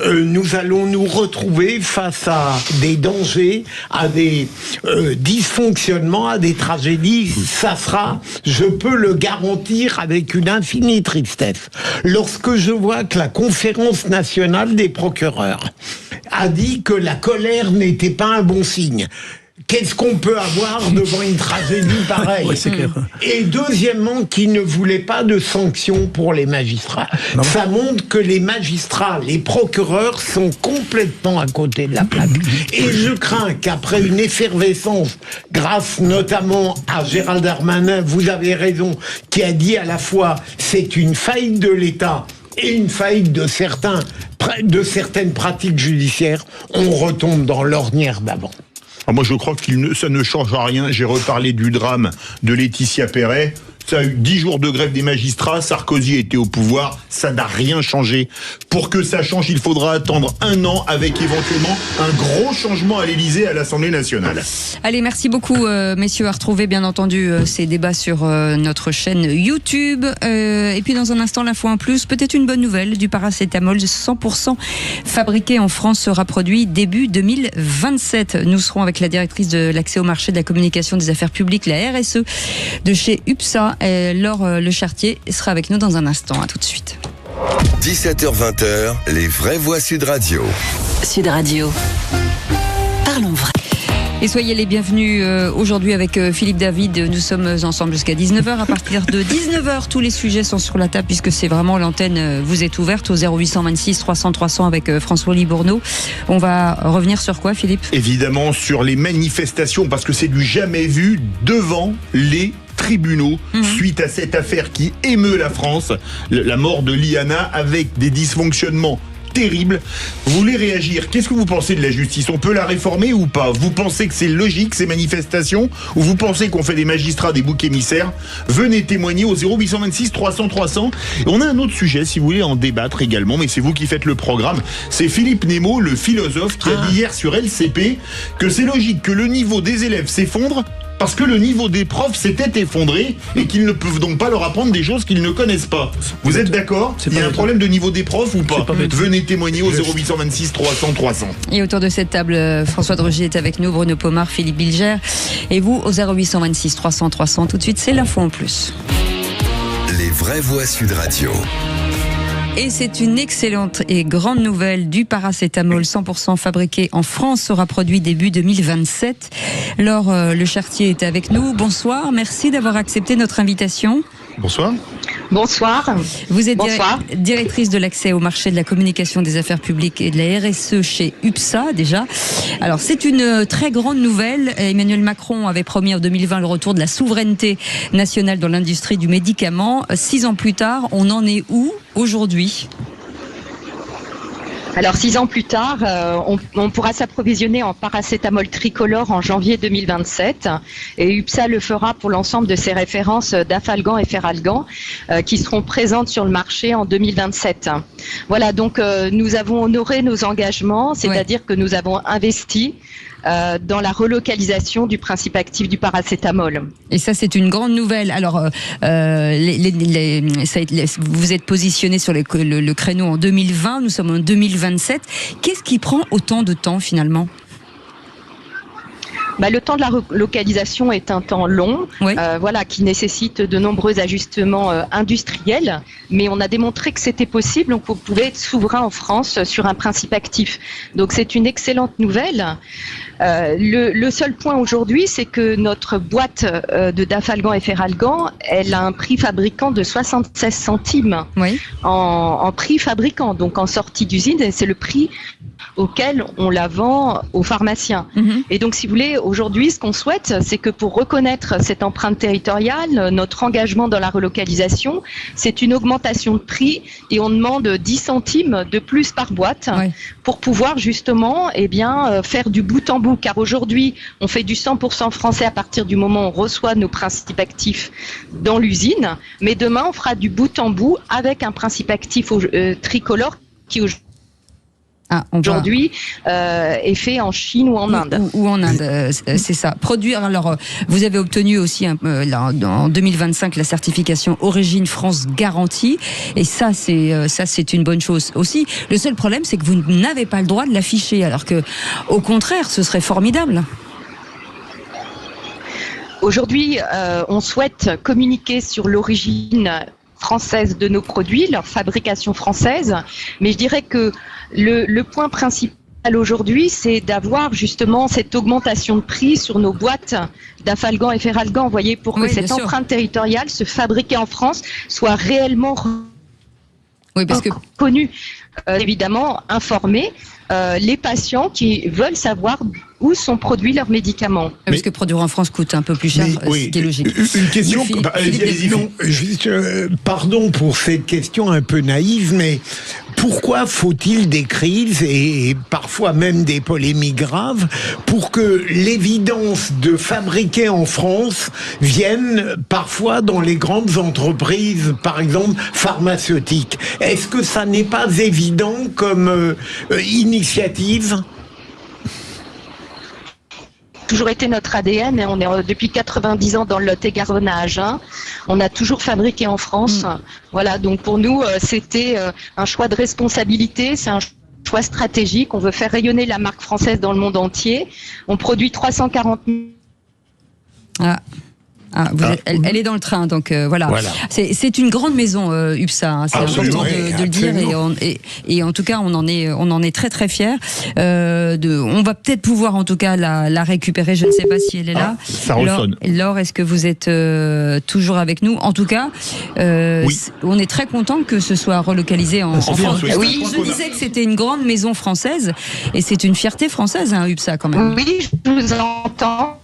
nous allons nous retrouver face à des dangers, à des dysfonctionnements, à des tragédies. Ça sera, je peux le garantir avec une infinie tristesse. Lorsque je vois que la conférence nationale des procureurs a dit que la colère n'était pas un bon signe. Qu'est-ce qu'on peut avoir devant une tragédie pareille ? Ouais, c'est clair. Et deuxièmement, qu'ils ne voulaient pas de sanctions pour les magistrats. Non. Ça montre que les magistrats, les procureurs sont complètement à côté de la plaque. Et je crains qu'après une effervescence, grâce notamment à Gérald Darmanin, vous avez raison, qui a dit à la fois c'est une faillite de l'État et une faillite de certaines pratiques judiciaires, on retombe dans l'ornière d'avant. Alors moi je crois que ça ne change rien. J'ai reparlé du drame de Laetitia Perret. Ça a eu 10 jours de grève des magistrats, Sarkozy était au pouvoir, ça n'a rien changé. Pour que ça change, il faudra attendre 1 an avec éventuellement un gros changement à l'Élysée, à l'Assemblée nationale. Allez, merci beaucoup messieurs, à retrouver bien entendu ces débats sur notre chaîne YouTube. Et puis dans un instant, l'info en plus, peut-être une bonne nouvelle, du paracétamol 100% fabriqué en France sera produit début 2027. Nous serons avec la directrice de l'accès au marché de la communication des affaires publiques, la RSE, de chez UPSA. Laure Lechartier sera avec nous dans un instant. À tout de suite. 17h-20h, les vraies voix Sud Radio. Sud Radio. Parlons vrai. Et soyez les bienvenus aujourd'hui avec Philippe David. Nous sommes ensemble jusqu'à 19h. À partir de 19h, tous les sujets sont sur la table puisque c'est vraiment l'antenne vous est ouverte au 0826 300 300 avec François Libourneau. On va revenir sur quoi, Philippe ? Évidemment sur les manifestations parce que c'est du jamais vu devant les tribunaux suite à cette affaire qui émeut la France, la mort de Liana avec des dysfonctionnements terribles. Vous voulez réagir ? Qu'est-ce que vous pensez de la justice ? On peut la réformer ou pas ? Vous pensez que c'est logique ces manifestations ou vous pensez qu'on fait des magistrats des boucs émissaires ? Venez témoigner au 0826 300 300. Et on a un autre sujet si vous voulez en débattre également, mais c'est vous qui faites le programme. C'est Philippe Nemo, le philosophe, qui a dit hier sur LCP que c'est logique que le niveau des élèves s'effondre parce que le niveau des profs s'était effondré et qu'ils ne peuvent donc pas leur apprendre des choses qu'ils ne connaissent pas. Vous êtes d'accord ? Il y a un problème de niveau des profs ou pas ? Venez témoigner au 0826 300 300. Et autour de cette table, François Drogier est avec nous, Bruno Pomar, Philippe Bilger. Et vous, au 0826 300 300. Tout de suite, c'est l'info en plus. Les vraies voix Sud Radio. Et c'est une excellente et grande nouvelle, du paracétamol 100% fabriqué en France sera produit début 2027. Laure Lechartier est avec nous. Bonsoir, merci d'avoir accepté notre invitation. Bonsoir. Bonsoir. Vous êtes directrice de l'accès au marché de la communication des affaires publiques et de la RSE chez UPSA déjà. Alors c'est une très grande nouvelle. Emmanuel Macron avait promis en 2020 le retour de la souveraineté nationale dans l'industrie du médicament. 6 ans plus tard, on en est où aujourd'hui ? Alors 6 ans plus tard, on pourra s'approvisionner en paracétamol tricolore en janvier 2027 et UPSA le fera pour l'ensemble de ses références d'Afalgan et Feralgan qui seront présentes sur le marché en 2027. Voilà, donc nous avons honoré nos engagements, c'est-à-dire que nous avons investi dans la relocalisation du principe actif du paracétamol. Et ça, c'est une grande nouvelle. Alors, vous êtes positionné sur le créneau en 2020, nous sommes en 2027. Qu'est-ce qui prend autant de temps finalement ? Le temps de la relocalisation est un temps long, qui nécessite de nombreux ajustements industriels, mais on a démontré que c'était possible, donc on pouvait être souverain en France sur un principe actif. Donc c'est une excellente nouvelle. Le seul point aujourd'hui, c'est que notre boîte de Dafalgan et Feralgan, elle a un prix fabricant de 76 centimes en prix fabricant, donc en sortie d'usine, et c'est le prix auquel on la vend aux pharmaciens. Et donc, si vous voulez, aujourd'hui, ce qu'on souhaite, c'est que pour reconnaître cette empreinte territoriale, notre engagement dans la relocalisation, c'est une augmentation de prix et on demande 10 centimes de plus par boîte pour pouvoir justement faire du bout en bout. Car aujourd'hui, on fait du 100% français à partir du moment où on reçoit nos principes actifs dans l'usine. Mais demain, on fera du bout en bout avec un principe actif tricolore qui aujourd'hui aujourd'hui est fait en Chine ou en Inde. Ou en Inde, c'est ça. Produire. Alors, vous avez obtenu aussi en 2025 la certification Origine France Garantie, et ça c'est une bonne chose aussi. Le seul problème, c'est que vous n'avez pas le droit de l'afficher, alors que, au contraire, ce serait formidable. Aujourd'hui, on souhaite communiquer sur l'origine française de nos produits, leur fabrication française, mais je dirais que le point principal aujourd'hui, c'est d'avoir justement cette augmentation de prix sur nos boîtes d'Afalgan et Feralgan, vous voyez, pour que cette empreinte territoriale, se fabriquer en France, soit réellement connue, évidemment informer les patients qui veulent savoir où sont produits leurs médicaments. Parce que produire en France coûte un peu plus cher, ce qui est logique. Une question, pardon pour cette question un peu naïve, mais pourquoi faut-il des crises et parfois même des polémiques graves pour que l'évidence de fabriquer en France vienne parfois dans les grandes entreprises, par exemple pharmaceutiques? Est-ce que ça n'est pas évident comme initiative? Toujours été notre ADN, et on est depuis 90 ans dans le Lot-et-Garonne à Agen. On a toujours fabriqué en France. Voilà, donc pour nous, c'était un choix de responsabilité, c'est un choix stratégique. On veut faire rayonner la marque française dans le monde entier. On produit 340 000... Elle est dans le train, donc voilà. C'est une grande maison, UPSA, c'est important de le dire, et en tout cas on en est très très fiers. On va peut-être pouvoir en tout cas la récupérer, je ne sais pas si elle est là. Ça ressonne. Laure, est-ce que vous êtes toujours avec nous? En tout cas, on est très content que ce soit relocalisé en France. Oui, je disais que c'était une grande maison française, et c'est une fierté française, UPSA quand même. Oui, je vous entends.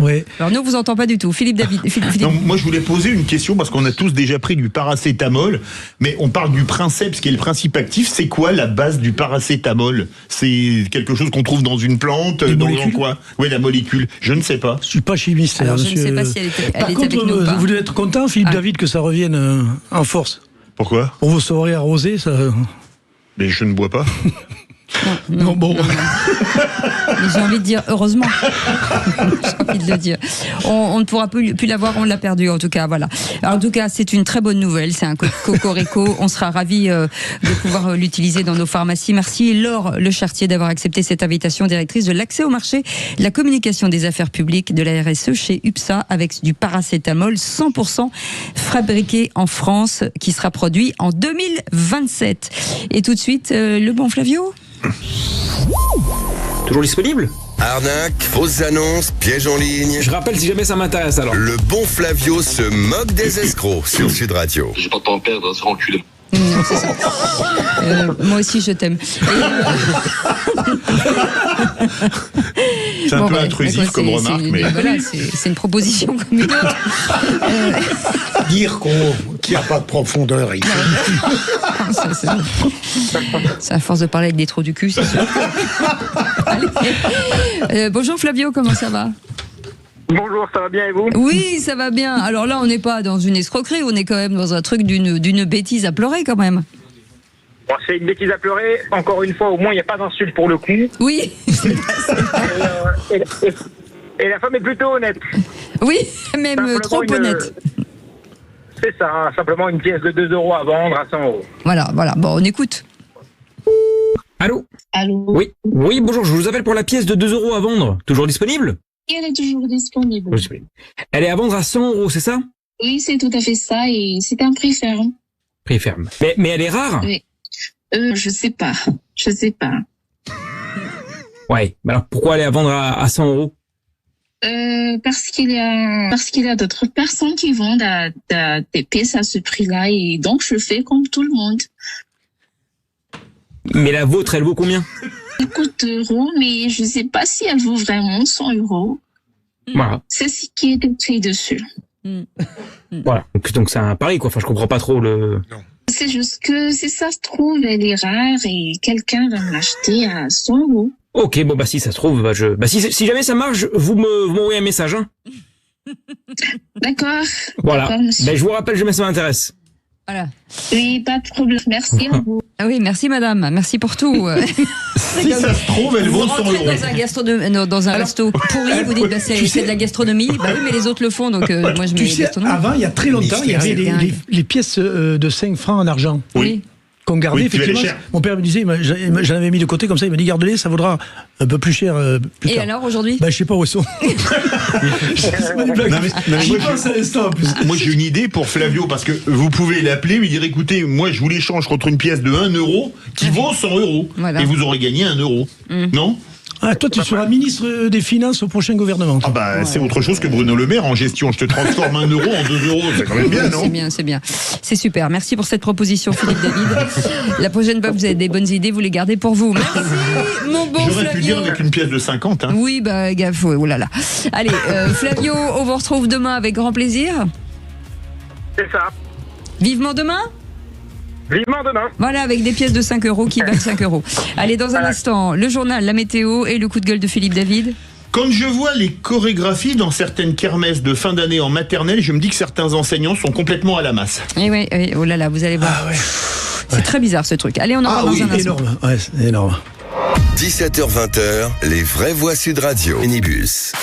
Oui. Alors nous, on vous entend pas du tout. Philippe David. Non, moi, je voulais poser une question parce qu'on a tous déjà pris du paracétamol, mais on parle du princeps qui est le principe actif. C'est quoi la base du paracétamol? C'est quelque chose qu'on trouve dans une plante, dans quoi? Oui, la molécule. Je ne sais pas. Je suis pas chimiste. Alors, je ne sais pas si elle est avec nous ou pas. Vous devez être content, Philippe David, que ça revienne en force. Pourquoi? Pour vos soirées arrosées, ça. Mais je ne bois pas. Non. Mais j'ai envie de dire heureusement. J'ai envie de le dire. On ne pourra plus l'avoir, on l'a perdu en tout cas. Voilà. Alors, en tout cas, c'est une très bonne nouvelle. C'est un cocorico. On sera ravis de pouvoir l'utiliser dans nos pharmacies. Merci Laure Lechartier d'avoir accepté cette invitation, directrice de l'accès au marché, de la communication des affaires publiques de la RSE chez UPSA, avec du paracétamol 100% fabriqué en France, qui sera produit en 2027. Et tout de suite, le bon Flavio. Toujours disponible? Arnaque, fausses annonces, pièges en ligne. Je rappelle si jamais ça m'intéresse alors. Le bon Flavio se moque des escrocs sur Sud Radio. J'ai pas de temps à perdre, ce enculé. C'est ça. Moi aussi je t'aime. C'est un peu intrusif comme remarque, mais voilà, c'est une proposition comme une autre. Dire qu'il n'y a pas de profondeur ici. C'est à force de parler avec des trous du cul, c'est sûr. Bonjour Flavio, comment ça va? Bonjour, ça va bien et vous? Oui, ça va bien. Alors là, on n'est pas dans une escroquerie, on est quand même dans un truc d'une bêtise à pleurer quand même. Bon, c'est une bêtise à pleurer. Encore une fois, au moins, il n'y a pas d'insulte pour le coup. Oui. Et la femme est plutôt honnête. Oui, même trop honnête. C'est ça, simplement une pièce de 2 € à vendre à 100 €. Voilà. Bon, on écoute. Allô? Allô? Oui, bonjour, je vous appelle pour la pièce de 2 € à vendre. Toujours disponible? Elle est toujours disponible. Elle est à vendre à 100 €, c'est ça? Oui, c'est tout à fait ça, et c'est un prix ferme. Prix ferme. Mais elle est rare? Oui. Je sais pas. Ouais, mais alors pourquoi elle est à vendre à 100 €? Parce qu'il y a d'autres personnes qui vendent des pièces à ce prix-là, et donc je fais comme tout le monde. Mais la vôtre, elle vaut combien? Elle coûte €, mais je sais pas si elle vaut vraiment 100 €. Voilà. C'est ce qui est écrit dessus. Voilà. Donc c'est un pari, quoi. Enfin, je comprends pas trop le... Non. C'est juste que si ça se trouve, elle est rare et quelqu'un va me l'acheter à 100 €. Ok, bon, si ça se trouve, si jamais ça marche, vous m'envoyez un message, hein. D'accord. Voilà. Je vous rappelle, jamais ça m'intéresse. Voilà. Oui, pas de problème. Merci à vous. Ah oui, merci madame. Merci pour tout. Si ça se trouve, elle vaut 100 euros. Dans un resto pourri, vous dites c'est de la gastronomie. Bah oui, mais les autres le font, donc moi je mets gastronomie. Avant, il y a très longtemps, il y avait les pièces de 5 francs en argent. Oui. Qu'on gardait, effectivement. Mon père me disait, j'en avais mis de côté comme ça, il m'a dit garde-les, ça vaudra un peu plus cher plus tard. Et alors aujourd'hui je sais pas où elles sont. C'est pas des blagues. Moi j'ai une idée pour Flavio, parce que vous pouvez l'appeler, lui dire écoutez, moi je vous l'échange contre une pièce de 1 euro qui vaut 100 euros. Voilà. Et vous aurez gagné 1 euro. Non ? Ah, toi, tu seras ministre des Finances au prochain gouvernement. Ah bah, c'est autre chose que Bruno Le Maire en gestion. Je te transforme 1 euro en 2 euros. C'est quand même bien, non ? C'est bien. C'est super. Merci pour cette proposition, Philippe David. La prochaine fois que vous avez des bonnes idées, vous les gardez pour vous. Merci, mon bon Flavio. J'aurais pu dire avec une pièce de 50. Hein. Oui, gaffe, oh là là. Allez, Flavio, on vous retrouve demain avec grand plaisir. C'est ça. Vivement demain ? Vivement demain. Voilà, avec des pièces de 5 euros qui valent 5 euros. Allez, dans un instant, le journal, la météo et le coup de gueule de Philippe David. Quand je vois les chorégraphies dans certaines kermesses de fin d'année en maternelle, je me dis que certains enseignants sont complètement à la masse. Et oui, oh là là, vous allez voir. Ah ouais. C'est très bizarre ce truc. Allez, on en parle dans un instant. Énorme. Ouais, c'est énorme. 17h-20h, les vraies voix Sud Radio. Minibus.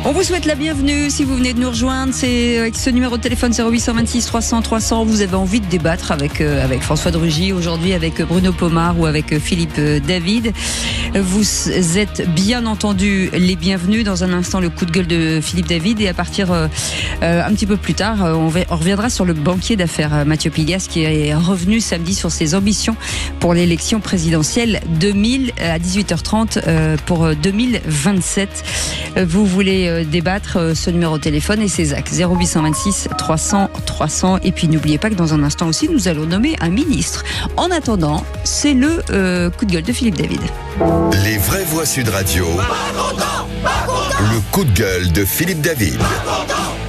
On vous souhaite la bienvenue si vous venez de nous rejoindre. C'est avec ce numéro de téléphone 0826 300 300. Vous avez envie de débattre avec François de Rugy, aujourd'hui avec Bruno Pomar ou avec Philippe David. Vous êtes bien entendu les bienvenus. Dans un instant, le coup de gueule de Philippe David. Et à partir un petit peu plus tard, on reviendra sur le banquier d'affaires Mathieu Pigas qui est revenu samedi sur ses ambitions pour l'élection présidentielle à 18h30 pour 2027. Vous voulez débattre, ce numéro de téléphone et ses actes 0826 300 300. Et puis n'oubliez pas que dans un instant aussi nous allons nommer un ministre. En attendant, c'est le coup de gueule de Philippe David. Les vraies voix Sud Radio. Le coup de gueule de Philippe David.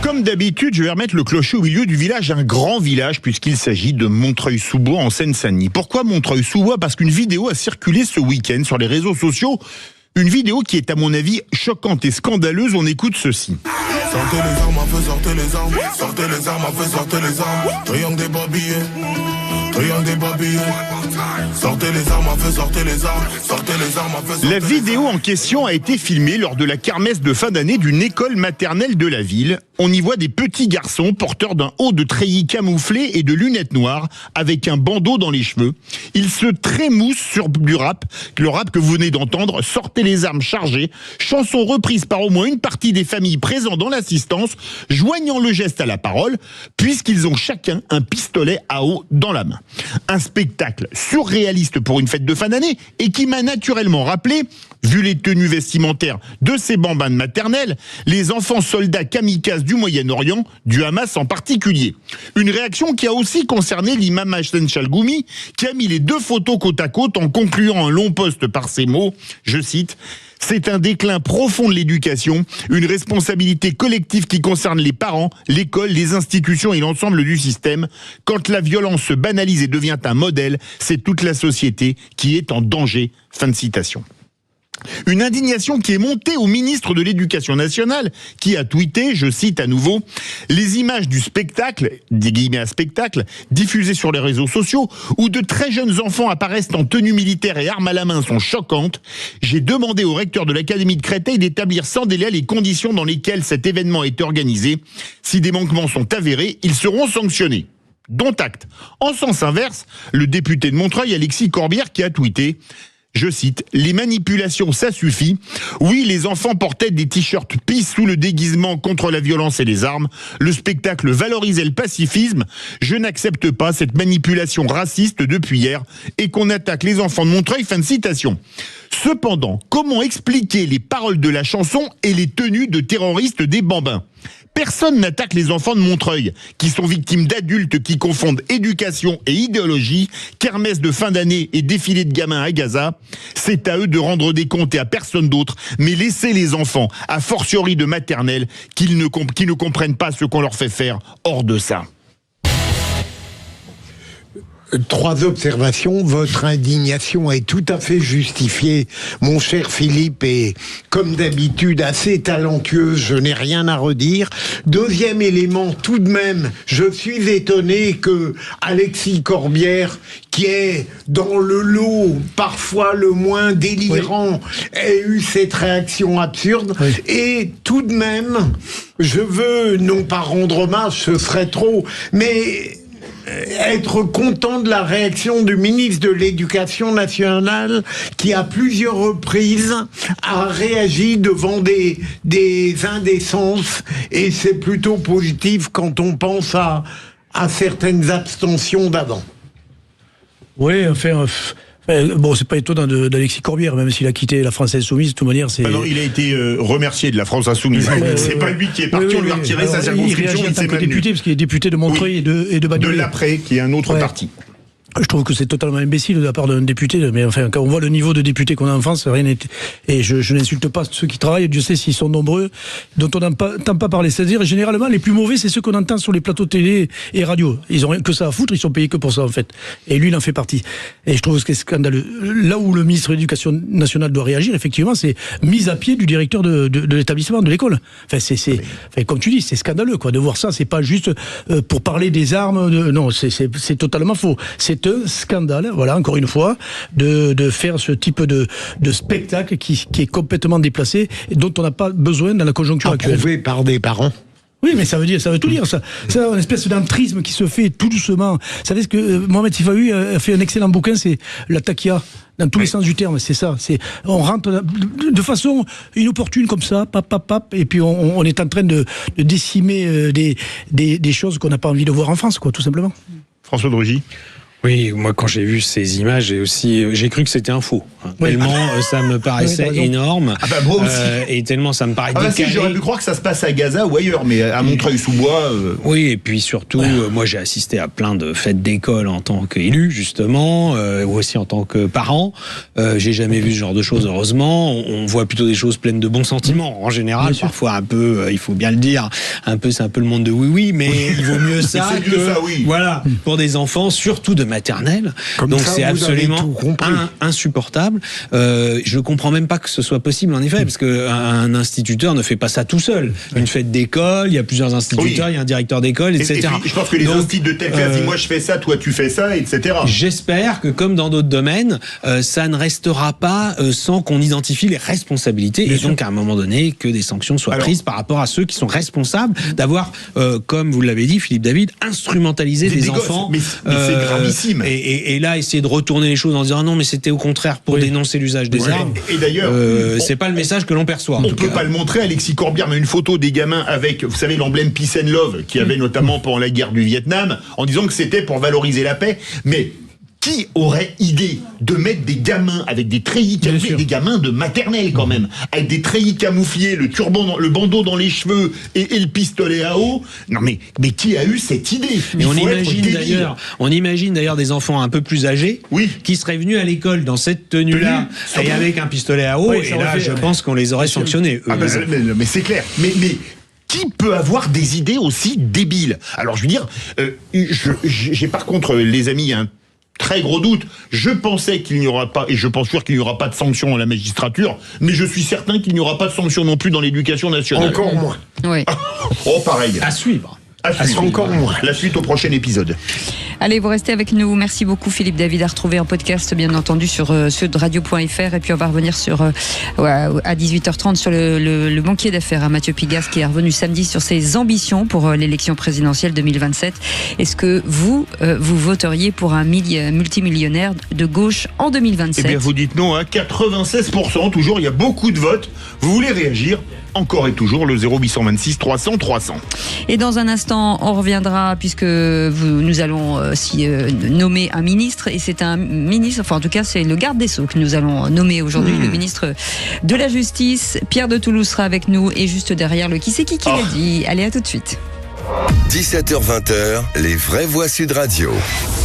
Comme d'habitude, je vais remettre le clocher au milieu du village, un grand village, puisqu'il s'agit de Montreuil-sous-Bois en Seine-Saint-Denis. Pourquoi Montreuil-sous-Bois ? Parce qu'une vidéo a circulé ce week-end sur les réseaux sociaux. Une vidéo qui est à mon avis choquante et scandaleuse, on écoute ceci. Sortez les armes, à feu, sortez les armes. Sortez les armes, à feu, sortez les armes. Triangle des babillés. Triangle des babillés. Sortez les armes, à feu, sortez les armes. Sortez les armes, à feu. La vidéo en question a été filmée lors de la kermesse de fin d'année d'une école maternelle de la ville. On y voit des petits garçons porteurs d'un haut de treillis camouflé et de lunettes noires avec un bandeau dans les cheveux. Ils se trémoussent sur du rap, le rap que vous venez d'entendre, Sortez les armes chargées, chanson reprise par au moins une partie des familles présentes dans l'assistance, joignant le geste à la parole, puisqu'ils ont chacun un pistolet à eau dans la main. Un spectacle surréaliste pour une fête de fin d'année et qui m'a naturellement rappelé, vu les tenues vestimentaires de ces bambins de maternelle, les enfants soldats kamikazes du Moyen-Orient, du Hamas en particulier. Une réaction qui a aussi concerné l'imam Hassan Chalgoumi, qui a mis les deux photos côte à côte en concluant un long post par ces mots, je cite, « C'est un déclin profond de l'éducation, une responsabilité collective qui concerne les parents, l'école, les institutions et l'ensemble du système. Quand la violence se banalise et devient un modèle, c'est toute la société qui est en danger. » Fin de citation. Une indignation qui est montée au ministre de l'Éducation nationale, qui a tweeté, je cite à nouveau, « Les images du spectacle, des guillemets à spectacle, diffusées sur les réseaux sociaux, où de très jeunes enfants apparaissent en tenue militaire et armes à la main sont choquantes. J'ai demandé au recteur de l'Académie de Créteil d'établir sans délai les conditions dans lesquelles cet événement est organisé. Si des manquements sont avérés, ils seront sanctionnés. » Dont acte. En sens inverse, le député de Montreuil, Alexis Corbière, qui a tweeté, je cite, « Les manipulations, ça suffit. Oui, les enfants portaient des t-shirts PIS sous le déguisement contre la violence et les armes. Le spectacle valorisait le pacifisme. Je n'accepte pas cette manipulation raciste depuis hier et qu'on attaque les enfants de Montreuil. » Fin de citation. Cependant, comment expliquer les paroles de la chanson et les tenues de terroristes des bambins ? Personne n'attaque les enfants de Montreuil, qui sont victimes d'adultes qui confondent éducation et idéologie, kermesse de fin d'année et défilé de gamins à Gaza. C'est à eux de rendre des comptes et à personne d'autre, mais laissez les enfants, a fortiori de maternelle, qui ne comprennent pas ce qu'on leur fait faire hors de ça. 3 observations. Votre indignation est tout à fait justifiée, mon cher Philippe, et comme d'habitude assez talentueuse, je n'ai rien à redire. Deuxième élément, tout de même, je suis étonné que Alexis Corbière, qui est dans le lot parfois le moins délirant, ait eu cette réaction absurde. Et tout de même, je veux non pas rendre hommage, ce serait trop, mais être content de la réaction du ministre de l'Éducation nationale qui à plusieurs reprises a réagi devant des indécences, et c'est plutôt positif quand on pense à certaines abstentions d'avant. Oui, enfin... Bon, c'est pas étonnant d'Alexis Corbière, même s'il a quitté la France Insoumise, de toute manière, c'est... Alors, il a été remercié de la France Insoumise. C'est pas lui qui est parti, on lui a retiré sa circonscription. Il réagit en tant que député, parce qu'il est député de Montreuil et de Bagnolet. De l'Après, qui est un autre parti. Je trouve que c'est totalement imbécile de la part d'un député, mais enfin, quand on voit le niveau de député qu'on a en France, rien n'est... Et je n'insulte pas ceux qui travaillent, Dieu sait s'ils sont nombreux, dont on n'entend pas parler. C'est-à-dire, généralement, les plus mauvais, c'est ceux qu'on entend sur les plateaux télé et radio. Ils ont rien que ça à foutre, ils sont payés que pour ça, en fait. Et lui, il en fait partie. Et je trouve que c'est scandaleux. Là où le ministre de l'Éducation nationale doit réagir, effectivement, c'est mise à pied du directeur de l'établissement, de l'école. Enfin, enfin, comme tu dis, c'est scandaleux, quoi. De voir ça, c'est pas juste pour parler des armes. Non, c'est totalement faux. C'est un scandale, voilà, encore une fois, de faire ce type de spectacle qui est complètement déplacé et dont on n'a pas besoin dans la conjoncture actuelle. Approuvé par des parents. Oui, mais ça veut tout dire, ça. C'est une espèce d'entrisme qui se fait tout doucement. Vous savez ce que Mohamed Sifawi a fait un excellent bouquin, c'est la taquia, dans tous les sens du terme, c'est ça. On rentre de façon inopportune comme ça, pap, et puis on est en train de décimer des choses qu'on n'a pas envie de voir en France, quoi, tout simplement. François de Rugy. Oui, moi quand j'ai vu ces images, j'ai cru que c'était un faux. Tellement ça me paraissait énorme. Ah bah moi aussi. Et tellement ça me paraît décalé. Si, j'aurais pu croire que ça se passe à Gaza ou ailleurs, mais à Montreuil-sous-Bois... Oui, et puis surtout, moi j'ai assisté à plein de fêtes d'école en tant qu'élu, justement, ou aussi en tant que parent. J'ai jamais vu ce genre de choses, heureusement. On voit plutôt des choses pleines de bons sentiments, en général, parfois un peu, il faut bien le dire, c'est un peu le monde de oui, mais il vaut mieux ça voilà, pour des enfants, surtout de maternelle. Donc c'est absolument insupportable. Je comprends même pas que ce soit possible, en effet, parce qu'un instituteur ne fait pas ça tout seul. Une fête d'école, il y a plusieurs instituteurs, il y a un directeur d'école, etc. Et puis, je pense que les instituts de telle classe disent moi je fais ça, toi tu fais ça, etc. J'espère que comme dans d'autres domaines, ça ne restera pas sans qu'on identifie les responsabilités et donc à un moment donné que des sanctions soient prises par rapport à ceux qui sont responsables d'avoir, comme vous l'avez dit Philippe David, instrumentalisé des enfants. Mais c'est gravissime. Et là, essayer de retourner les choses en disant non, mais c'était au contraire pour dénoncer l'usage des armes. Et d'ailleurs, c'est pas le message que l'on perçoit. On peut pas le montrer. Alexis Corbière met une photo des gamins avec, vous savez, l'emblème Peace and Love qui avait notamment pendant la guerre du Vietnam, en disant que c'était pour valoriser la paix. Mais qui aurait idée de mettre des gamins avec des treillis camouflés, des gamins de maternelle quand même, avec des treillis camouflés, le turban, le bandeau dans les cheveux et le pistolet à eau? Non mais qui a eu cette idée? Et on imagine d'ailleurs des enfants un peu plus âgés qui seraient venus à l'école dans cette tenue-là et avec un pistolet à eau, et là je pense qu'on les aurait sanctionnés. Mais c'est clair. Mais qui peut avoir des idées aussi débiles? Alors je veux dire, j'ai par contre, les amis, un très gros doute. Je pensais qu'il n'y aura pas, et je pense sûr qu'il n'y aura pas de sanctions dans la magistrature, mais je suis certain qu'il n'y aura pas de sanctions non plus dans l'éducation nationale. Encore moins. Oui. Pareil. À suivre. Encore moins. La suite au prochain épisode. Allez, vous restez avec nous. Merci beaucoup Philippe David, à retrouver en podcast bien entendu sur sudradio.fr, et puis on va revenir à 18h30 sur le banquier d'affaires à Mathieu Pigasse, qui est revenu samedi sur ses ambitions pour l'élection présidentielle 2027. Est-ce que vous voteriez pour un multimillionnaire de gauche en 2027? Eh bien vous dites non à 96%, toujours, il y a beaucoup de votes. Vous voulez réagir? Encore et toujours le 0826 300 300. Et dans un instant, on reviendra, puisque nous allons nommer un ministre, et c'est un ministre, enfin en tout cas c'est le garde des Sceaux que nous allons nommer aujourd'hui, le ministre de la Justice. Pierre de Toulouse sera avec nous, et juste derrière le qui c'est qui l'a dit. Allez, à tout de suite. 17h-20h, les vraies voix Sud Radio.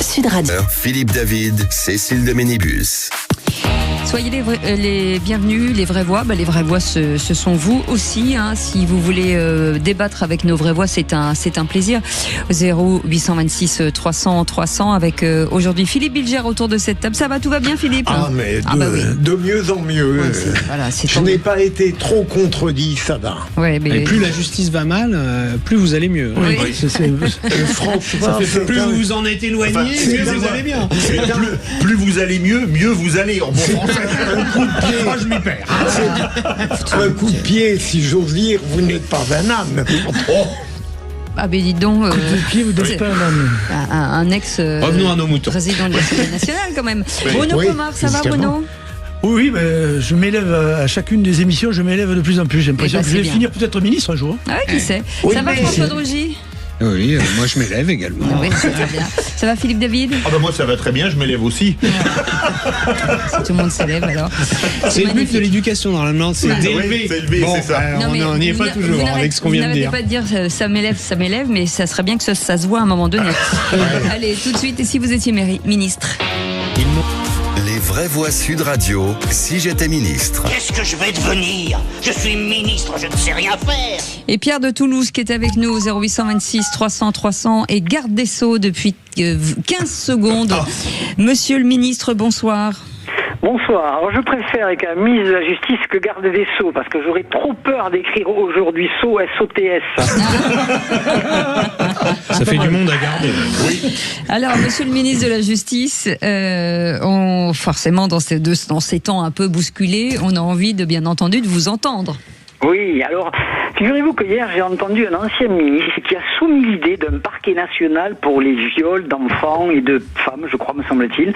Sud Radio. Philippe David, Cécile de Ménibus. Soyez les bienvenus, les vraies voix. Les vraies voix, ce sont vous aussi. Si vous voulez débattre avec nos vraies voix, c'est un plaisir. 0826 300 300 avec aujourd'hui Philippe Bilger autour de cette table. Ça va, tout va bien, Philippe? De mieux en mieux. Je n'ai pas été trop contredit, ça va. Ouais, mais... Et plus la justice va mal, plus vous allez mieux. Oui. Franchement, plus vous en êtes éloigné, mieux vous allez bien. Plus vous allez mieux vous allez en bon français. Un coup de pied. Moi, je m'y perds. Un coup de pied, si j'ose dire, vous n'êtes pas un âne. Dites donc. Vous n'êtes pas un âne. Un ex. Revenons à nos moutons. Président de l'Assemblée nationale, quand même. Bruno Pomar, ça va, Bruno? Oui, je m'élève à chacune des émissions, je m'élève de plus en plus. J'ai l'impression que je vais finir peut-être ministre un jour. Ah ouais, qui sait. Ça va, François Drougy? Oui, moi je m'élève également. Oui, ça va bien. Ça va, Philippe David? Moi ça va très bien, je m'élève aussi. Si tout le monde s'élève alors. C'est le but de l'éducation normalement, c'est d'élever. C'est ça. On n'y est pas toujours avec ce qu'on vient de dire. Vous n'arrêtez pas de dire ça m'élève, mais ça serait bien que ça se voit à un moment donné. Allez, tout de suite, et si vous étiez ministre? Les vraies voix Sud Radio, si j'étais ministre. Qu'est-ce que je vais devenir? Je suis ministre, je ne sais rien faire. Et Pierre de Toulouse qui est avec nous au 0826 300 300 et garde des Sceaux depuis 15 secondes. Monsieur le ministre, bonsoir. Bonsoir. Alors je préfère être ministre de la Justice que garde des Sceaux parce que j'aurais trop peur d'écrire aujourd'hui Sceaux, SOTS. Ça fait du monde à garder. Oui. Alors, monsieur le ministre de la Justice, forcément dans ces temps un peu bousculés, on a envie bien entendu de vous entendre. Oui, alors, figurez-vous que hier, j'ai entendu un ancien ministre qui a soumis l'idée d'un parquet national pour les viols d'enfants et de femmes, je crois, me semble-t-il,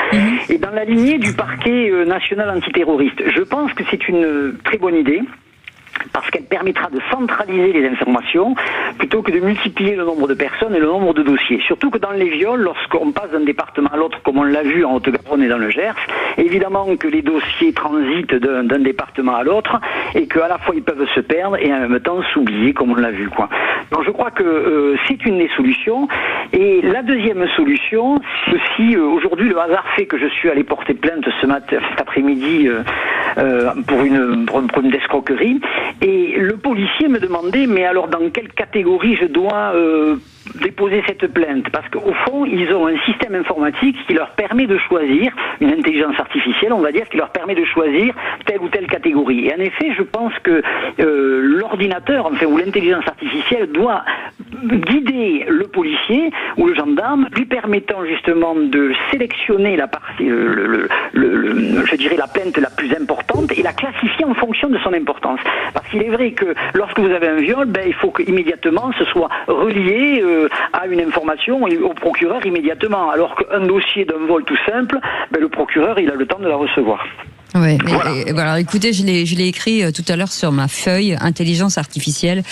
et dans la lignée du parquet national antiterroriste. Je pense que c'est une très bonne idée, parce qu'elle permettra de centraliser les informations plutôt que de multiplier le nombre de personnes et le nombre de dossiers. Surtout que dans les viols, lorsqu'on passe d'un département à l'autre, comme on l'a vu en Haute-Garonne et dans le Gers, évidemment que les dossiers transitent d'un département à l'autre et qu'à la fois ils peuvent se perdre et en même temps s'oublier, comme on l'a vu, quoi. Donc je crois que c'est une des solutions. Et la deuxième solution, c'est aussi aujourd'hui le hasard fait que je suis allé porter plainte cet après-midi pour une escroquerie. Et le policier me demandait, mais alors dans quelle catégorie je dois déposer cette plainte? Parce qu'au fond, ils ont un système informatique qui leur permet de choisir, une intelligence artificielle, on va dire, qui leur permet de choisir telle ou telle catégorie. Et en effet, je pense que l'ordinateur, ou l'intelligence artificielle doit guider le policier ou le gendarme, lui permettant justement de sélectionner la partie, je dirais la plainte la plus importante et la classifier en fonction de son importance. Parce qu'il est vrai que lorsque vous avez un viol, il faut qu'immédiatement ce soit relié à une information et au procureur immédiatement. Alors qu'un dossier d'un vol tout simple, le procureur il a le temps de la recevoir. Ouais, voilà. Écoutez, je l'ai écrit tout à l'heure sur ma feuille intelligence artificielle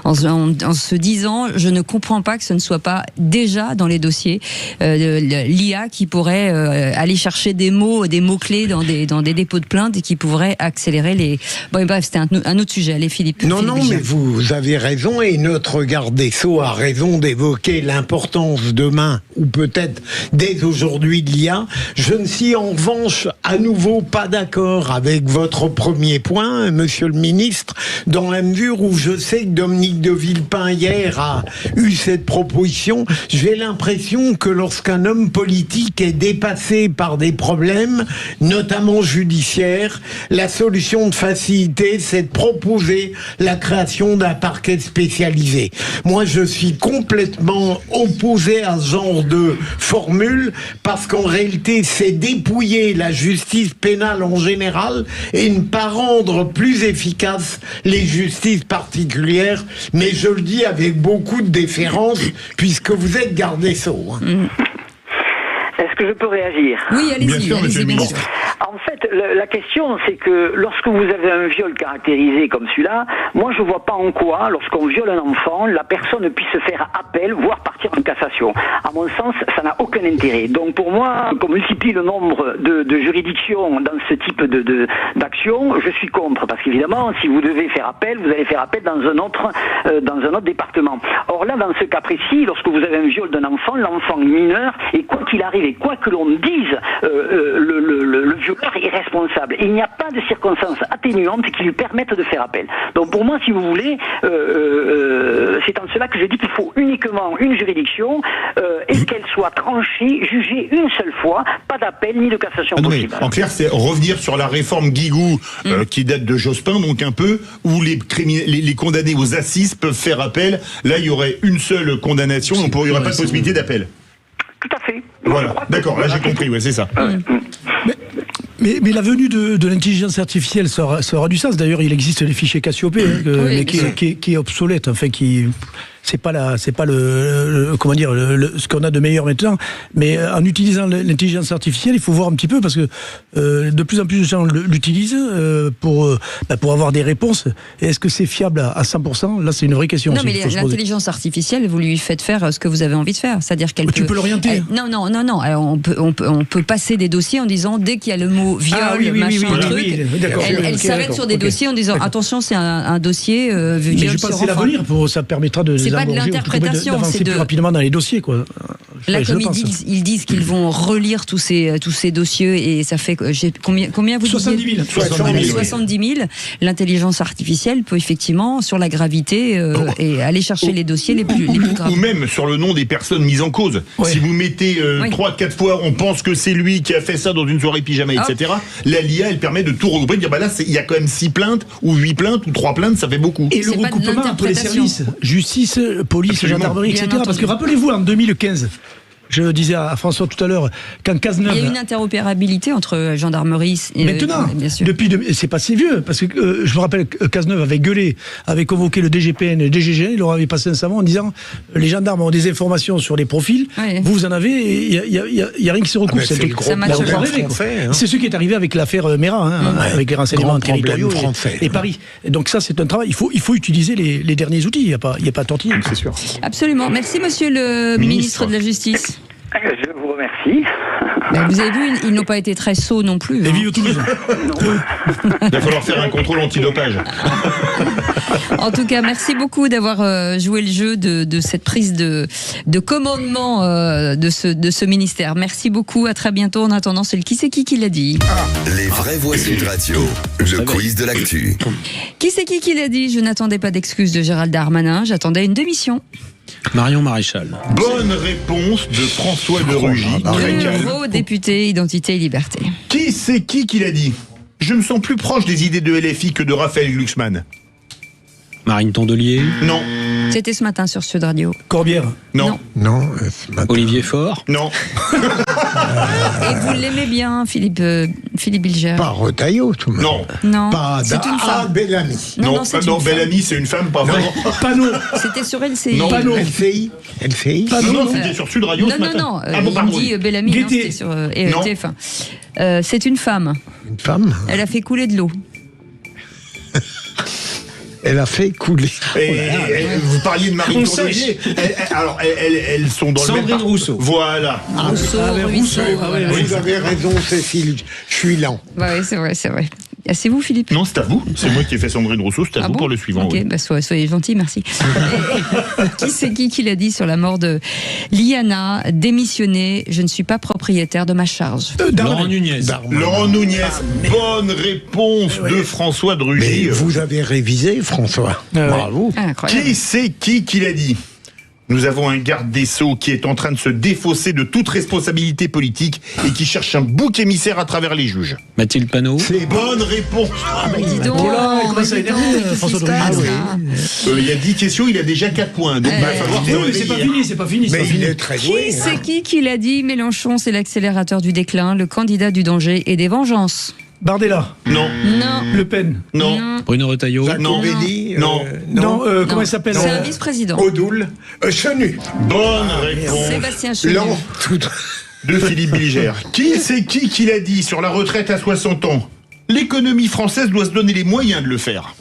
en se disant je ne comprends pas que ce ne soit pas déjà dans les dossiers l'IA qui pourrait aller chercher des mots-clés dans des dépôts de plainte et qui pourrait accélérer les... Bon, bref, c'était un autre sujet. Allez, Philippe. Non, mais vous avez raison et notre garde des Sceaux a raison d'évoquer l'importance demain ou peut-être dès aujourd'hui de l'IA. Je ne suis en revanche à nouveau pas d'accord avec votre premier point, monsieur le ministre, dans la mesure où je sais que Dominique de Villepin hier a eu cette proposition. J'ai l'impression que lorsqu'un homme politique est dépassé par des problèmes, notamment judiciaires, la solution de facilité, c'est de proposer la création d'un parquet spécialisé. Moi, je suis complètement opposé à ce genre de formule parce qu'en réalité, c'est dépouiller la justice pénale en général et ne pas rendre plus efficaces les justices particulières, mais je le dis avec beaucoup de déférence puisque vous êtes garde des Sceaux. Est-ce que je peux réagir? Oui, allez-y. Bien sûr, monsieur le ministre. En fait, la question, c'est que lorsque vous avez un viol caractérisé comme celui-là, moi, je vois pas en quoi, lorsqu'on viole un enfant, la personne puisse faire appel, voire partir en cassation. À mon sens, ça n'a aucun intérêt. Donc, pour moi, qu'on multiplie le nombre de juridictions dans ce type d'action, je suis contre. Parce qu'évidemment, si vous devez faire appel, vous allez faire appel dans un autre département. Or là, dans ce cas précis, lorsque vous avez un viol d'un enfant, l'enfant est mineur, et quoi qu'il arrive, et quoi que l'on dise, le violeur procureur est responsable. Et il n'y a pas de circonstances atténuantes qui lui permettent de faire appel. Donc pour moi, si vous voulez, c'est en cela que je dis qu'il faut uniquement une juridiction et qu'elle soit tranchée, jugée une seule fois, pas d'appel ni de cassation possible. En clair, c'est revenir sur la réforme Guigou qui date de Jospin, donc un peu, où les condamnés aux assises peuvent faire appel. Là, il y aurait une seule condamnation, donc il n'y aurait pas de possibilité d'appel. Tout à fait. Voilà, d'accord, là j'ai compris, ouais, c'est ça. Mais la venue de l'intelligence artificielle ça aura du sens. D'ailleurs, il existe les fichiers Cassiopée, mais qui est obsolète, enfin qui c'est pas comment dire ce qu'on a de meilleur maintenant. Mais en utilisant l'intelligence artificielle, il faut voir un petit peu parce que de plus en plus de gens l'utilisent pour avoir des réponses. Et est-ce que c'est fiable à 100% ? Là, c'est une vraie question. Non, mais l'intelligence artificielle, vous lui faites faire ce que vous avez envie de faire, c'est-à-dire qu'elle tu peux l'orienter. Non. Alors, on peut passer des dossiers en disant dès qu'il y a le mot viol, elle s'arrête sur des dossiers en disant attention, c'est un dossier viol. Mais je pense que c'est l'avenir, ça permettra de c'est pas de l'interprétation, c'est plus rapidement dans les dossiers, quoi. Là, comme ils disent qu'ils vont relire tous ces dossiers et ça fait combien vous disiez 70 000. L'intelligence artificielle peut effectivement sur la gravité et aller chercher les dossiers les plus graves. Ou même sur le nom des personnes mises en cause. Ouais. Si vous mettez 3-4 fois, on pense que c'est lui qui a fait ça dans une soirée pyjama, etc. L'IA, elle permet de tout regrouper, de dire là, il y a quand même 6 plaintes ou 8 plaintes ou 3 plaintes, ça fait beaucoup. Et le recoupement entre les services, justice, police, gendarmerie, etc. Parce que rappelez-vous, en 2015, je disais à François tout à l'heure, quand Cazeneuve... Il y a une interopérabilité entre gendarmerie et... Maintenant, bien sûr. C'est pas si vieux, parce que je me rappelle que Cazeneuve avait gueulé, avait convoqué le DGPN et le DGGN, il leur avait passé un savon en disant les gendarmes ont des informations sur les profils, vous en avez, et il n'y a rien qui se recoupe. C'est c'est ce qui est arrivé avec l'affaire Mera, avec les renseignements territoriaux et Paris. Et donc ça, c'est un travail. Il faut utiliser les derniers outils, il n'y a pas à tortiller. C'est sûr. Absolument. Merci, monsieur le ministre de la Justice. Je vous remercie. Vous avez vu, ils n'ont pas été très sots non plus. Et vive Toulouse. Il va falloir faire un contrôle antidopage. En tout cas, merci beaucoup d'avoir joué le jeu de cette prise de commandement de ce ministère. Merci beaucoup, à très bientôt. En attendant, c'est le Qui c'est qui l'a dit. Les vraies voix Sud Radio, le quiz de l'actu. Qui c'est qui l'a dit? Je n'attendais pas d'excuses de Gérald Darmanin, j'attendais une démission. Marion Maréchal. Bonne réponse de François de Rugy. Nouveau député Identité et Liberté. Qui c'est qui l'a dit? Je me sens plus proche des idées de LFI que de Raphaël Glucksmann. Marine Tondelier. Non. C'était ce matin sur Sud Radio. Corbière. Non. Olivier Faure. Non. Et vous l'aimez bien, Philippe Bilger. Pas Retailleau, tout le monde. Non. Pas Bellamy. Non, Bellamy, c'est une femme, pas vraiment. Panot. C'était sur LCI. Non, Panot. LCI. Non, c'était sur Sud Radio ce matin. Non. Il dit Bellamy, non, c'était sur TF1. C'est une femme. Une femme. Elle a fait couler de l'eau. Elle a fait couler. Vous parliez de Marine Tondelier. Alors, elles sont dans Sandrine le même Rousseau. Voilà. Rousseau. Vous avez raison, Cécile. Je suis lent. Oui, c'est vrai. C'est vous, Philippe? Non, c'est à vous. C'est moi qui ai fait Sandrine Rousseau, c'est à vous pour le suivant. Ok, soyez gentil, merci. Qui c'est qui l'a dit sur la mort de Liana? Démissionné, je ne suis pas propriétaire de ma charge. Laurent Nunez. Laurent Nunez. Bonne réponse de François de Rugy. Mais vous avez révisé, François. Bravo. Qui c'est qui l'a dit? Nous avons un garde des Sceaux qui est en train de se défausser de toute responsabilité politique et qui cherche un bouc émissaire à travers les juges. Mathilde Panot. C'est bonne réponse. Dis donc, comment ça énerve, François de Rugy. Il y a 10 questions, il a déjà 4 points. Donc il va falloir c'est pas fini. Mais il est très doué. Qui c'est qui l'a dit? Mélenchon, c'est l'accélérateur du déclin, le candidat du danger et des vengeances. Bardella. Non. Le Pen. Non. Bruno Retailleau. Non. Comment il s'appelle? C'est un vice-président. Odoul. Chenu. Bonne réponse. Sébastien Chenu. De Philippe Bilger. Qui c'est qui l'a dit sur la retraite à 60 ans? L'économie française doit se donner les moyens de le faire.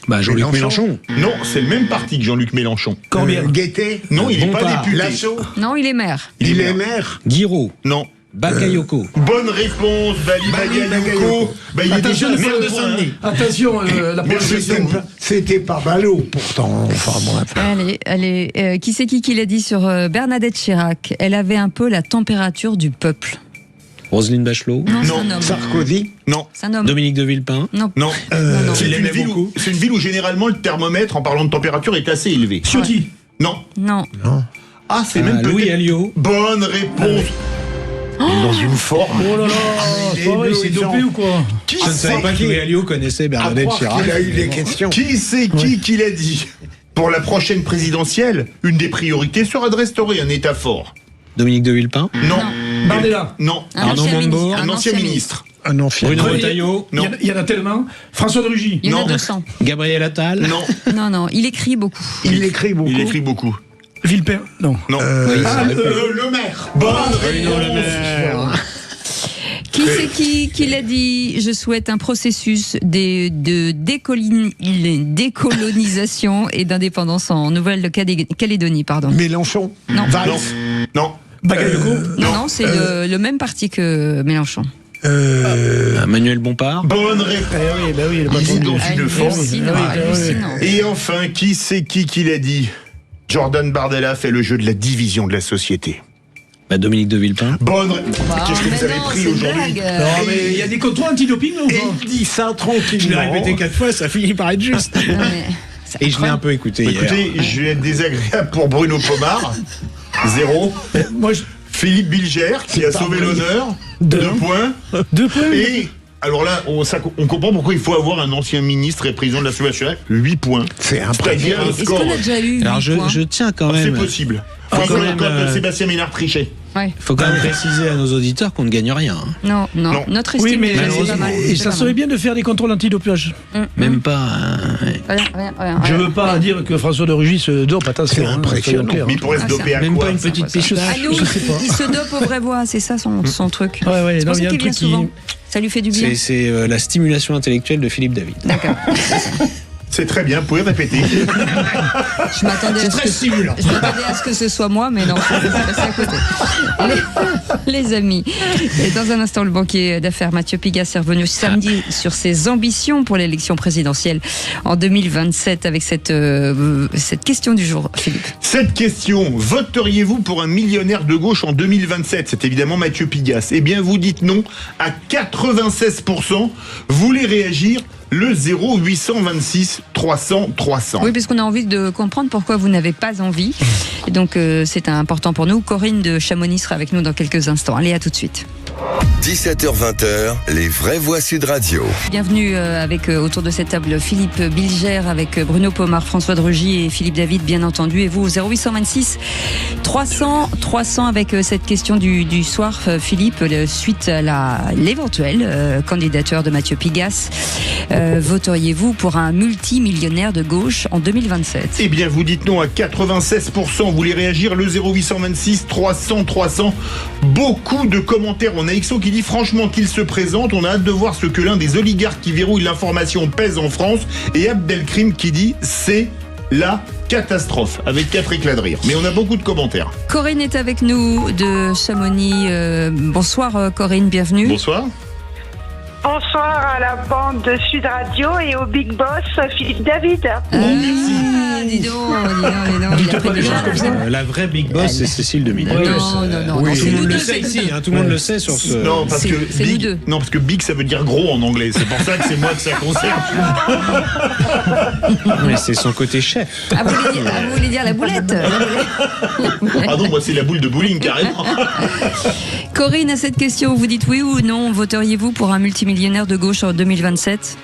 Jean-Luc Mélenchon. Non, c'est le même parti que Jean-Luc Mélenchon. Corbière. Guettet. Non, il n'est pas député. Lachaud. Non, il est maire. Il est maire. Guiraud. Non. Bakayoko. Bonne réponse, Bakayoko. Il est déjà maire de Saint-Denis. Attention, la proposition. C'était pas ballot, pourtant. Enfin, bref. Allez. Qui c'est qui l'a dit sur Bernadette Chirac? Elle avait un peu la température du peuple. Roselyne Bachelot? Non. Sarkozy? Non. C'est un homme. Dominique de Villepin? Non. C'est une ville où généralement le thermomètre, en parlant de température, est assez élevé. Ciotti? Non. Ah, c'est même peut-être... Louis Alliot? Bonne réponse. Dans une forme. Oh là là, il s'est dopé ou quoi? Je ne savais pas que Louis Alliot connaissait Bernadette Chirac. Il a eu les questions. Qui c'est qui l'a dit? Pour la prochaine présidentielle, une des priorités sera de restaurer un État fort. Dominique de Villepin? Non. Bardella? Non. Arnaud Montebourg? Un ancien ministre. Un ancien. Bruno Retailleau? Non. Il y en a tellement. François de Rugy? Il y en a 200. Gabriel Attal? Non. Il écrit beaucoup. Il écrit beaucoup. Villepin? Non. Le maire. Bonne réponse. Qui c'est qui l'a dit? Je souhaite un processus de décolonisation et d'indépendance en Nouvelle-Calédonie, pardon. Mélenchon? Non. Valls? Non. Bagayoko? Non, c'est le même parti que Mélenchon. Manuel Bompard? Bonne réponse. Oui, Il est dans une forme. Hallucinant. Et enfin, qui c'est qui l'a dit? Jordan Bardella fait le jeu de la division de la société. Dominique de Villepin? Bonne réponse. Qu'est-ce que vous avez pris aujourd'hui? Non, mais il y a des contrôles antidoping, là, ou pas? Il dit ça tranquillement. Je l'ai répété 4 fois, ça finit par être juste. Et je l'ai un peu écouté hier. Écoutez, je vais être désagréable pour Bruno Pomar. 0. Philippe Bilger, qui a sauvé l'honneur. 2 points. 2 points. Et... alors là, on comprend pourquoi il faut avoir un ancien ministre et président de l'Assemblée nationale. 8 points. C'est impressionnant. Est-ce qu'on a déjà eu 8 Alors points? je tiens quand même... C'est possible. Comme Sébastien Ménard trichait. Il faut quand même préciser à nos auditeurs qu'on ne gagne rien. Non. Notre estime, oui, mais c'est pas mal. Et ça serait bien de faire des contrôles antidopage. Même pas. Je veux pas dire que François de Rugy se dope, attention. C'est impressionnant. Mais il pourrait se doper à quoi? Même pas une petite pistache. Je sais pas. Il se dope aux vraies voix, c'est ça son truc. Ouais, c'est pour ça qu'il vient souvent. Ça lui fait du bien. C'est la stimulation intellectuelle de Philippe David. D'accord. C'est très bien, vous pouvez répéter. Je m'attendais à ce que ce soit moi, mais non, je suis passé à côté. Les amis, et dans un instant, le banquier d'affaires Mathieu Pigasse est revenu samedi sur ses ambitions pour l'élection présidentielle en 2027 avec cette question du jour, Philippe. Cette question, voteriez-vous pour un millionnaire de gauche en 2027? C'est évidemment Mathieu Pigasse. Eh bien, vous dites non à 96%. Vous voulez réagir? Le 0826 300 300. Oui, parce qu'on a envie de comprendre pourquoi vous n'avez pas envie. Et donc, c'est important pour nous. Corinne de Chamonix sera avec nous dans quelques instants. Allez, à tout de suite. 17h-20h, les vraies voix Sud Radio. Bienvenue avec autour de cette table Philippe Bilger avec Bruno Pomar, François de Rugy et Philippe David, bien entendu. Et vous, 0826 300 300 avec cette question du soir, Philippe, suite à l'éventuelle candidature de Mathieu Pigasse. Voteriez-vous pour un multimillionnaire de gauche en 2027? Eh bien, vous dites non à 96%. Vous voulez réagir? Le 0826 300 300. Beaucoup de commentaires. On a XO qui dit franchement qu'il se présente. On a hâte de voir ce que l'un des oligarques qui verrouille l'information pèse en France. Et Abdelkrim qui dit c'est la catastrophe, avec 4 éclats de rire. Mais on a beaucoup de commentaires. Corinne est avec nous de Chamonix. Bonsoir Corinne, bienvenue. Bonsoir. Bonsoir à la bande de Sud Radio et au Big Boss Philippe David. Merci. Dis donc. Il a pris déjà la vraie Big Boss, c'est Cécile Demi. Non. Oui. Tout le monde le sait ici, tout le monde le sait sur ce... Non, parce que Big, ça veut dire gros en anglais. C'est pour ça que c'est moi que ça concerne. Mais c'est son côté chef. Vous voulez dire la boulette? Ah non, moi c'est la boule de bowling, carrément. Corinne, à cette question, vous dites oui ou non, voteriez-vous pour un multimillionnaire de gauche en 2027?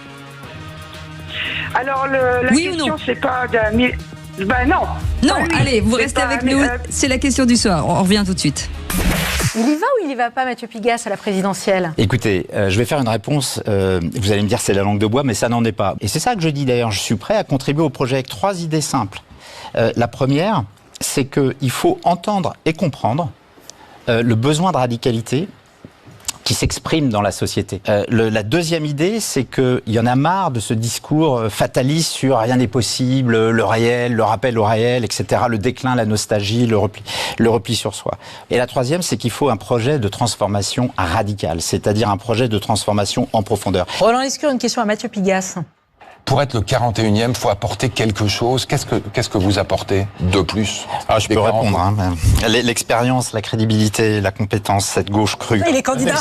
Alors, la oui question, c'est pas d'un... Ben non. Non, allez, vous restez avec nous. C'est la question du soir. On revient tout de suite. Il y va ou il y va pas, Mathieu Pigasse, à la présidentielle? Écoutez, je vais faire une réponse. Vous allez me dire c'est la langue de bois, mais ça n'en est pas. Et c'est ça que je dis d'ailleurs. Je suis prêt à contribuer au projet avec 3 idées simples. La première, c'est qu'il faut entendre et comprendre le besoin de radicalité qui s'exprime dans la société. La deuxième idée, c'est qu'il y en a marre de ce discours fataliste sur rien n'est possible, le réel, le rappel au réel, etc., le déclin, la nostalgie, le repli sur soi. Et la troisième, c'est qu'il faut un projet de transformation radicale, c'est-à-dire un projet de transformation en profondeur. Roland Lescure, une question à Mathieu Pigasse. pour être le 41e, faut apporter quelque chose. Qu'est-ce que vous apportez de plus? Je peux répondre. Hein. L'expérience, la crédibilité, la compétence, cette gauche crue. Et les candidats.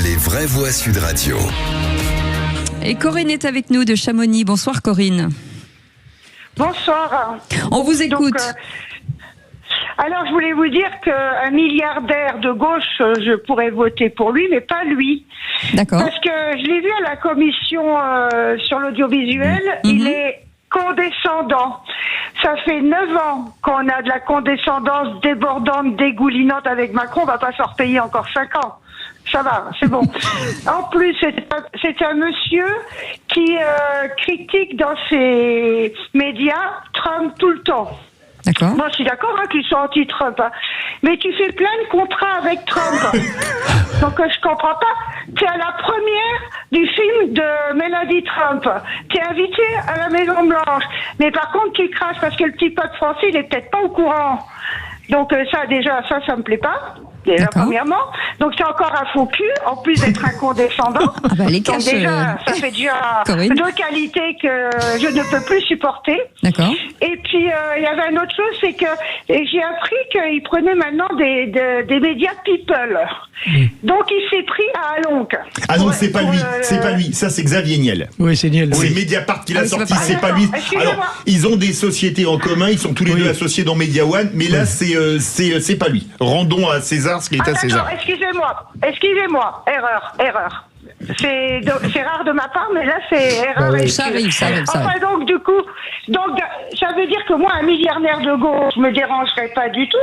Les vraies voix Sud Radio. Et Corinne est avec nous de Chamonix. Bonsoir Corinne. Bonsoir. On vous écoute. Alors je voulais vous dire qu'un milliardaire de gauche, je pourrais voter pour lui, mais pas lui. D'accord. Parce que je l'ai vu à la commission sur l'audiovisuel, il est condescendant. Ça fait 9 ans qu'on a de la condescendance débordante, dégoulinante avec Macron, on va pas s'en repayer encore 5 ans. Ça va, c'est bon. En plus, c'est un monsieur qui critique dans ses médias Trump tout le temps. D'accord. Moi, je suis d'accord qu'ils sont anti-Trump. Hein. Mais tu fais plein de contrats avec Trump. Donc, je comprends pas. Tu es à la première du film de Mélanie Trump. Tu es invité à la Maison-Blanche. Mais par contre, tu craches parce que le petit peuple français, il est peut-être pas au courant. Donc, ça, déjà, ça me plaît pas. Déjà, premièrement. Donc, c'est encore un faux cul, en plus d'être incondescendant. Les donc, déjà, ça fait déjà deux qualités que je ne peux plus supporter. D'accord. Et puis, il y avait une autre chose, c'est que j'ai appris qu'il prenait maintenant des médias people. Donc, il s'est pris à Alonc. Ah non, c'est pas lui. C'est pas lui. Ça, c'est Xavier Niel. Oui, c'est Niel. C'est Mediapart qui l'a sorti, c'est pas lui. Alors, ils ont des sociétés en commun, ils sont tous les deux associés dans Media One, mais là, c'est pas lui. Rendons à César ce qui est à César. Excusez-moi, erreur. C'est rare de ma part, mais là c'est erreur. Ça arrive. Enfin donc du coup, ça veut dire que moi un milliardaire de gauche me dérangerait pas du tout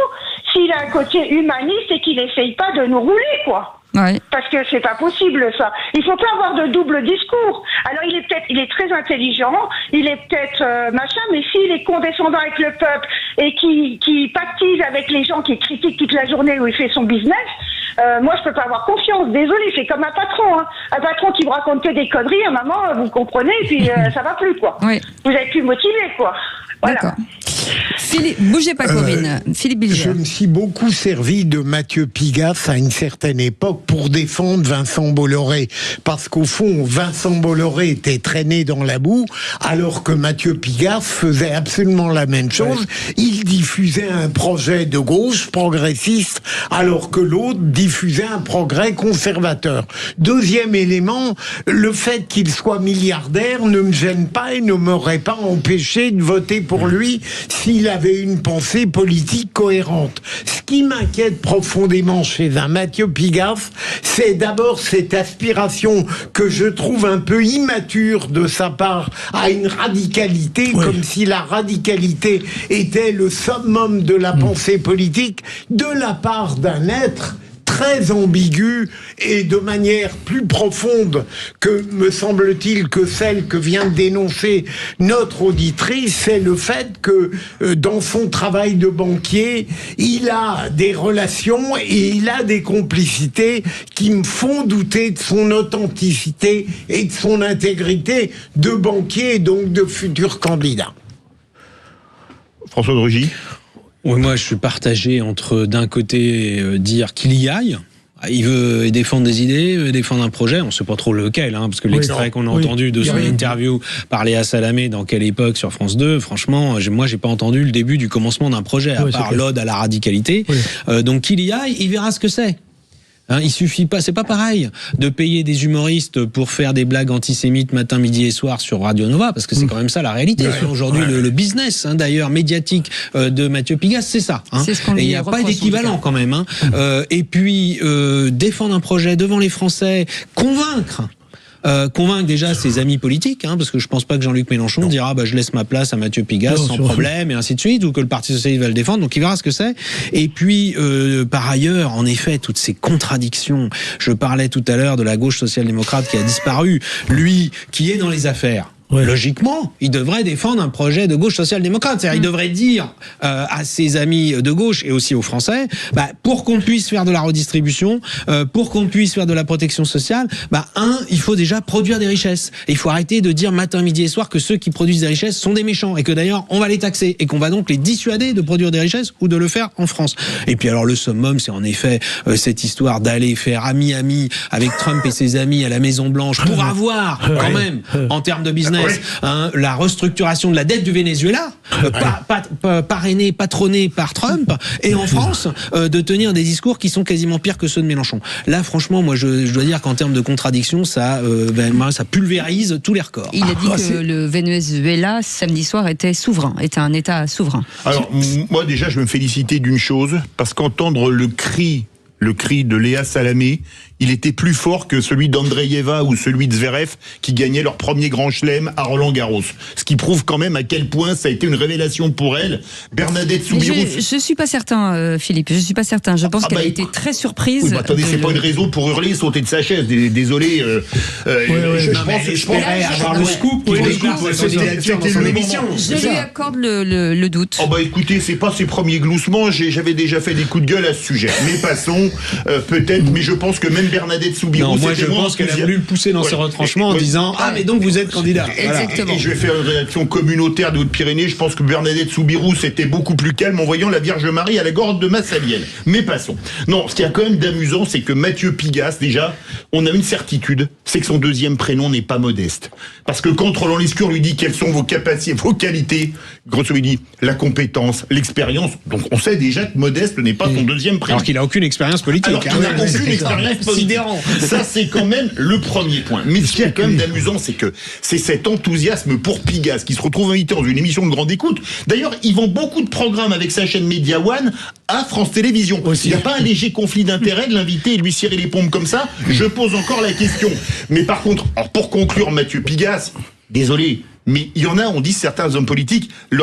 s'il a un côté humaniste et qu'il essaye pas de nous rouler quoi. Ouais. Parce que c'est pas possible ça. Il faut pas avoir de double discours. Alors il est très intelligent, il est peut-être machin, mais s'il est condescendant avec le peuple et qui pactise avec les gens qui critiquent toute la journée où il fait son business, moi je peux pas avoir confiance. Désolé, c'est comme un patron. Hein. Un patron qui vous raconte que des conneries, à un moment vous comprenez, et puis ça va plus quoi. Oui. Vous êtes plus motivé quoi. Voilà. D'accord. Philippe, bougez pas Corinne. Philippe Bilger. Je me suis beaucoup servi de Mathieu Pigasse à une certaine époque pour défendre Vincent Bolloré. Parce qu'au fond, Vincent Bolloré était traîné dans la boue, alors que Mathieu Pigasse faisait absolument la même chose. Ouais. Il diffusait un projet de gauche progressiste, alors que l'autre diffusait un progrès conservateur. Deuxième élément, le fait qu'il soit milliardaire ne me gêne pas et ne m'aurait pas empêché de voter pour lui s'il avait une pensée politique cohérente. Ce qui m'inquiète profondément chez un Mathieu Pigasse, c'est d'abord cette aspiration que je trouve un peu immature de sa part à une radicalité, comme si la radicalité était le summum de la pensée politique, de la part d'un être très ambigu et de manière plus profonde que, me semble-t-il, que celle que vient de dénoncer notre auditrice, c'est le fait que dans son travail de banquier, il a des relations et il a des complicités qui me font douter de son authenticité et de son intégrité de banquier et donc de futur candidat. François de Rugy. Oui, moi je suis partagé entre d'un côté dire qu'il y aille. Il veut défendre des idées, il veut défendre un projet, on ne sait pas trop lequel, hein, parce que l'extrait qu'on a entendu de son interview par Léa Salamé dans quelle époque sur France 2, franchement, moi j'ai pas entendu le début du commencement d'un projet, à part l'ode à la radicalité. Donc qu'il y aille, il verra ce que c'est. Hein, il suffit pas, c'est pas pareil de payer des humoristes pour faire des blagues antisémites matin, midi et soir sur Radio Nova, parce que c'est quand même ça la réalité. Aujourd'hui, le business, hein, d'ailleurs, médiatique de Mathieu Pigasse, c'est ça. Hein. Et il n'y a pas d'équivalent quand même. Hein. Et puis, défendre un projet devant les Français, convaincre déjà ses amis politiques, hein, parce que je pense pas que Jean-Luc Mélenchon dira je laisse ma place à Mathieu Pigasse sans problème et ainsi de suite, ou que le Parti Socialiste va le défendre, donc il verra ce que c'est. Et puis par ailleurs, en effet, toutes ces contradictions, je parlais tout à l'heure de la gauche social-démocrate qui a disparu, lui qui est dans les affaires. logiquement, il devrait défendre un projet de gauche social-démocrate. C'est-à-dire, il devrait dire à ses amis de gauche et aussi aux Français, pour qu'on puisse faire de la redistribution, pour qu'on puisse faire de la protection sociale, il faut déjà produire des richesses. Et il faut arrêter de dire matin, midi et soir que ceux qui produisent des richesses sont des méchants et que d'ailleurs, on va les taxer et qu'on va donc les dissuader de produire des richesses ou de le faire en France. Et puis alors, le summum, c'est en effet cette histoire d'aller faire ami-ami avec Trump et ses amis à la Maison-Blanche pour avoir, quand même, en termes de business, la restructuration de la dette du Venezuela, parrainée, patronnée par Trump, et en France, de tenir des discours qui sont quasiment pires que ceux de Mélenchon. Là, franchement, moi, je dois dire qu'en termes de contradiction, ça pulvérise tous les records. Il a dit que le Venezuela, samedi soir, était un État souverain. Alors, moi, déjà, je veux me féliciter d'une chose, parce qu'entendre le cri de Léa Salamé, il était plus fort que celui d'Andreeva ou celui de Zverev qui gagnaient leur premier grand chelem à Roland-Garros. Ce qui prouve quand même à quel point ça a été une révélation pour elle. Bernadette Soubirous... Je suis pas certain, Philippe, je suis pas certain. Je pense qu'elle a été très surprise. Oui, attendez, c'est pas une raison pour hurler et sauter de sa chaise. Désolé. Je pourrais avoir le scoop. Je lui accorde le doute. Écoutez, c'est pas ses premiers gloussements. J'avais déjà fait des coups de gueule à ce sujet. Mais passons, peut-être, mais je pense que même Bernadette Soubirous... Non, moi je pense qu'elle a voulu le pousser dans ses retranchements en disant « Ah, mais donc vous êtes candidat ». Exactement. Et je vais faire une réaction communautaire des Hautes-Pyrénées. Je pense que Bernadette Soubirous était beaucoup plus calme en voyant la Vierge Marie à la gorge de Massaliel. Mais passons. Non, ce qui a quand même d'amusant, c'est que Mathieu Pigasse, déjà, on a une certitude, c'est que son deuxième prénom n'est pas Modeste. Parce que quand Roland Lescure lui dit quelles sont vos capacités, vos qualités, grosso modo, il dit la compétence, l'expérience. Donc on sait déjà que Modeste n'est pas son deuxième prénom. Alors qu'il n'a aucune expérience politique. Alors qu'il n'a aucune expérience politique. Ça, c'est quand même le premier point. Mais ce qui est quand même d'amusant, c'est que c'est cet enthousiasme pour Pigasse qui se retrouve invité dans une émission de grande écoute. D'ailleurs, ils vend beaucoup de programmes avec sa chaîne Media One à France Télévisions. Il n'y a pas un léger conflit d'intérêt de l'inviter et de lui cirer les pompes comme ça? Je pose encore la question. Mais par contre, alors pour conclure, Mathieu Pigasse, désolé, mais il y en a, on dit certains hommes politiques, ils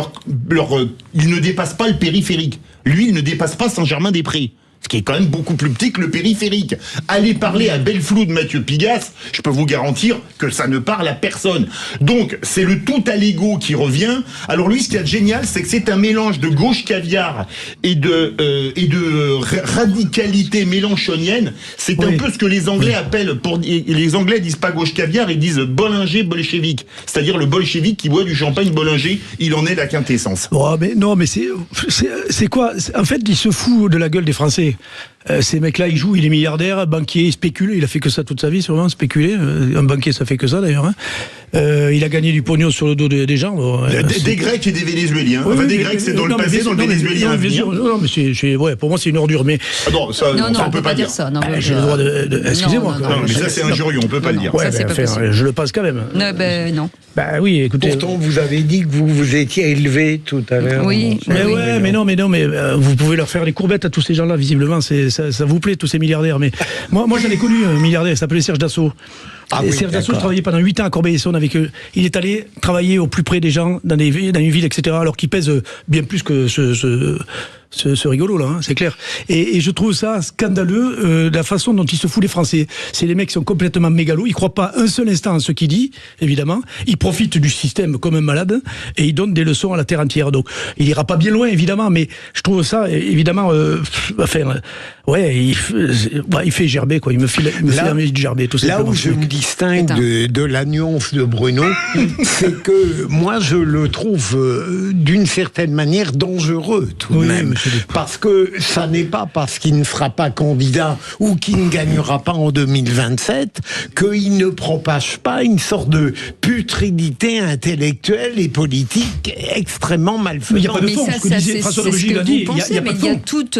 ne dépassent pas le périphérique. Lui, il ne dépasse pas Saint-Germain-des-Prés. Ce qui est quand même beaucoup plus petit que le périphérique. Allez parler à Belleflou de Mathieu Pigasse, je peux vous garantir que ça ne parle à personne. Donc, c'est le tout à l'ego qui revient. Alors lui, ce qu'il y a de génial, c'est que c'est un mélange de gauche caviar et de radicalité mélenchonienne. C'est un peu ce que les Anglais appellent, les Anglais disent pas gauche caviar, ils disent bollinger bolchevique. C'est-à-dire le bolchevique qui boit du champagne bollinger, il en est la quintessence. Mais c'est quoi? En fait, il se fout de la gueule des Français. Ces mecs-là, ils jouent, il est milliardaire, banquier, il spécule, il a fait que ça toute sa vie, sûrement, spéculer. Un banquier, ça fait que ça, d'ailleurs. Il a gagné du pognon sur le dos des gens. Des Grecs et des Vénézuéliens. Enfin, des Grecs, c'est dans le passé, dans le Vénézuélien à venir. Non, mais pour moi, c'est une ordure. Mais... non, ça, on peut pas dire ça. J'ai le droit de... Excusez-moi. Non, mais ça, c'est injurieux, on peut pas le dire. Je le passe quand même. Non. Oui, écoutez... Pourtant, vous avez dit que vous étiez élevé tout à l'heure. Oui. Mais non, vous pouvez leur faire les courbettes à tous ces gens-là, visiblement. Ça vous plaît, tous ces milliardaires. Mais moi j'en ai connu un milliardaire, il s'appelait Serge Dassault. Serge Dassault travaillait pendant 8 ans à Corbeil-Essonnes avec eux. Il est allé travailler au plus près des gens, dans une ville, etc., alors qu'il pèse bien plus que ce rigolo-là, c'est clair. Et je trouve ça scandaleux, la façon dont il se fout des Français. C'est les mecs qui sont complètement mégalos, ils croient pas un seul instant à ce qu'il dit, évidemment. Ils profitent du système comme un malade, et ils donnent des leçons à la terre entière. Donc, il ira pas bien loin, évidemment, mais je trouve ça, évidemment, il fait gerber, quoi. Il me fait gerber, tout simplement. Là où je me distingue de la nuance de Bruno, c'est que moi, je le trouve, d'une certaine manière, dangereux, tout de même. Parce que ça n'est pas parce qu'il ne sera pas candidat ou qu'il ne gagnera pas en 2027 qu'il ne propage pas une sorte de putridité intellectuelle et politique extrêmement malfaisante. Il n'y a pas de fond, ce que disait François de Rugy l'a dit.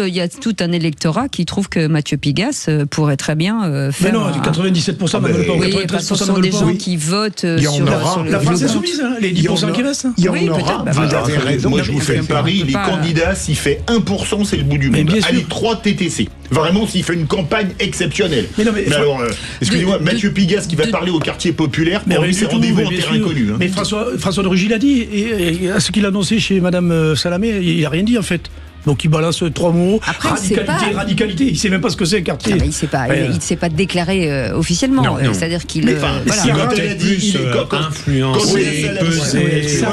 Il y a tout un électorat qui trouve que Mathieu Pigasse pourrait très bien faire... Mais non, 97% ne veulent pas, ou 93% ne veulent des pas. gens qui votent sur la France insoumise, les 10% qui restent. Il y en aura, vous avez raison. Moi, je vous fais le pari, les candidats, s'il fait 1%, c'est le bout du monde. Allez, 3 TTC. Vraiment, s'il fait une campagne exceptionnelle. Mais alors, excusez-moi, Mathieu Pigasse qui va parler au quartier populaire, pour lui, c'est rendez-vous en terrain inconnu. Mais François de Rugy l'a dit, et à ce qu'il a annoncé chez Madame Salamé, il n'a rien dit, en fait. Donc il balance 3 mots. Après, radicalité. Il sait même pas ce que c'est un quartier. Il ne s'est pas déclaré officiellement. Non. C'est-à-dire qu'il. Quand elle a dit il est influencé,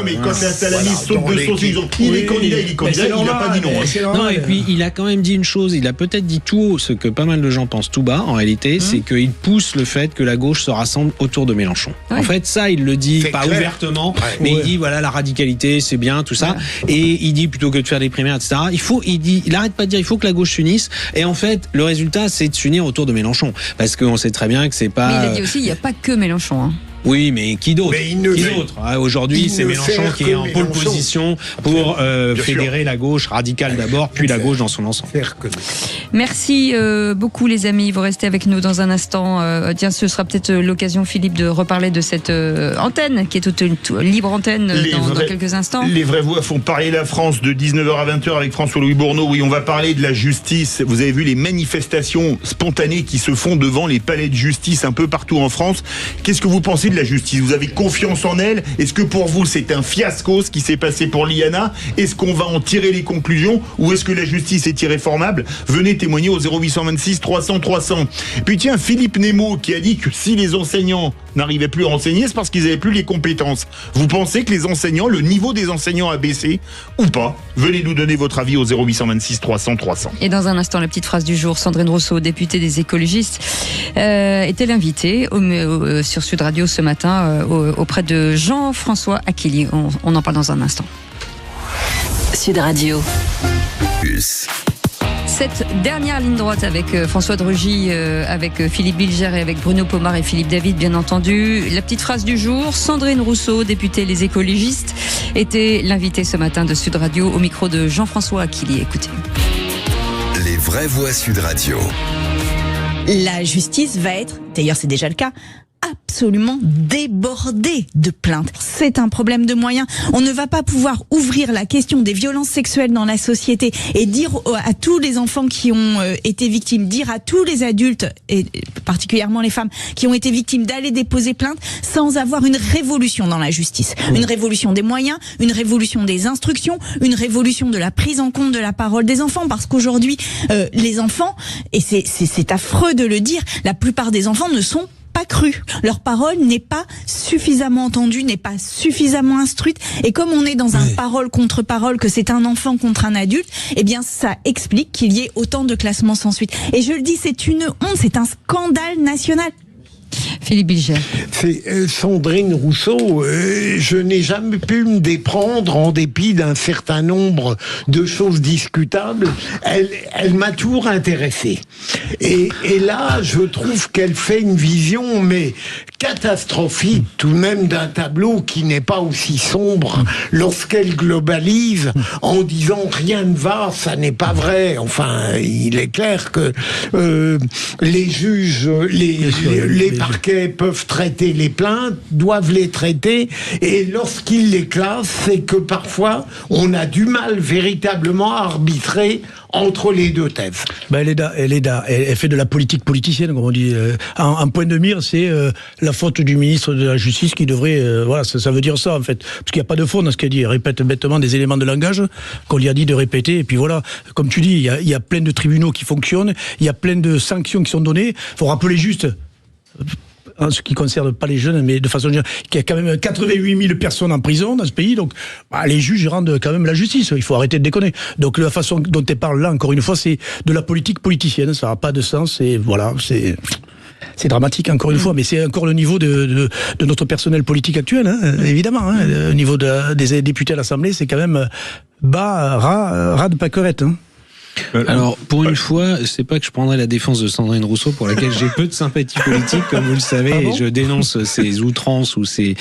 mais quand la Salami saute de son sujet, il est candidat, il n'a pas dit non. Non, et puis il a quand même dit une chose. Il a peut-être dit tout haut ce que pas mal de gens pensent tout bas. En réalité, c'est qu'il pousse le fait que la gauche se rassemble autour de Mélenchon. Ouais. En fait, ça, il le dit pas ouvertement, mais il dit voilà, la radicalité, c'est bien, tout ça. Et il dit plutôt que de faire des primaires, etc. Il arrête pas de dire il faut que la gauche s'unisse. Et en fait, le résultat, c'est de s'unir autour de Mélenchon, parce qu'on sait très bien que c'est pas. Mais il a dit aussi il n'y a pas que Mélenchon. Hein. Oui, mais qui d'autre? Aujourd'hui, c'est Mélenchon qui est en pole position pour fédérer la gauche radicale d'abord, puis la gauche dans son ensemble. Merci beaucoup les amis, vous restez avec nous dans un instant. Tiens, ce sera peut-être l'occasion, Philippe, de reparler de cette antenne qui est toute libre antenne dans quelques instants. Les vraies voix font parler la France de 19h à 20h avec François-Louis Bourneau. Oui, on va parler de la justice. Vous avez vu les manifestations spontanées qui se font devant les palais de justice un peu partout en France. Qu'est-ce que vous pensez de la justice? Vous avez confiance en elle? Est-ce que pour vous c'est un fiasco ce qui s'est passé pour Liana? Est-ce qu'on va en tirer les conclusions ou est-ce que la justice est irréformable? Venez témoigner au 0826 300 300. Puis tiens, Philippe Nemo qui a dit que si les enseignants n'arrivaient plus à enseigner, c'est parce qu'ils n'avaient plus les compétences. Vous pensez que les enseignants, le niveau des enseignants a baissé ou pas? Venez nous donner votre avis au 0826 300 300. Et dans un instant, la petite phrase du jour, Sandrine Rousseau, députée des écologistes, était l'invitée sur Sud Radio ce matin auprès de Jean-François Aquili. On en parle dans un instant. Sud Radio. Cette dernière ligne droite avec François de Rugy, avec Philippe Bilger et avec Bruno Pomar et Philippe David, bien entendu. La petite phrase du jour, Sandrine Rousseau, députée Les Écologistes, était l'invitée ce matin de Sud Radio au micro de Jean-François Aquili. Écoutez. Les vraies voix Sud Radio. La justice va être, d'ailleurs c'est déjà le cas, absolument débordé de plaintes. C'est un problème de moyens. On ne va pas pouvoir ouvrir la question des violences sexuelles dans la société et dire à tous les enfants qui ont été victimes, dire à tous les adultes, et particulièrement les femmes, qui ont été victimes d'aller déposer plainte sans avoir une révolution dans la justice. Une révolution des moyens, une révolution des instructions, une révolution de la prise en compte de la parole des enfants. Parce qu'aujourd'hui, les enfants, et c'est affreux de le dire, la plupart des enfants ne sont pas cru. Leur parole n'est pas suffisamment entendue, n'est pas suffisamment instruite. Et comme on est dans un parole contre parole, que c'est un enfant contre un adulte, eh bien, ça explique qu'il y ait autant de classements sans suite. Et je le dis, c'est une honte, c'est un scandale national. Philippe Bilger. C'est Sandrine Rousseau. Je n'ai jamais pu me déprendre en dépit d'un certain nombre de choses discutables. Elle m'a toujours intéressé. Et là, je trouve qu'elle fait une vision, mais catastrophique tout de même, d'un tableau qui n'est pas aussi sombre lorsqu'elle globalise en disant rien ne va, ça n'est pas vrai. Enfin, il est clair que les juges, les parquets peuvent traiter les plaintes, doivent les traiter, et lorsqu'ils les classent, c'est que parfois on a du mal véritablement à arbitrer entre les deux thèses. Elle fait de la politique politicienne, comme on dit. Un point de mire, c'est la faute du ministre de la Justice qui devrait... voilà, ça veut dire ça, en fait. Parce qu'il n'y a pas de fond dans ce qu'elle dit. Elle répète bêtement des éléments de langage qu'on lui a dit de répéter. Et puis voilà, comme tu dis, il y a plein de tribunaux qui fonctionnent, il y a plein de sanctions qui sont données. Il faut rappeler juste... en ce qui ne concerne pas les jeunes, mais de façon générale, qu'il y a quand même 88 000 personnes en prison dans ce pays, donc les juges rendent quand même la justice, il faut arrêter de déconner. Donc la façon dont elle parle là, encore une fois, c'est de la politique politicienne, ça n'a pas de sens, et voilà, c'est dramatique encore une fois, mais c'est encore le niveau de notre personnel politique actuel, évidemment. Le niveau des députés à l'Assemblée, c'est quand même bas, ras de pâquerette. Alors, pour une fois, c'est pas que je prendrai la défense de Sandrine Rousseau, pour laquelle j'ai peu de sympathie politique, comme vous le savez, et je dénonce ses outrances ou ses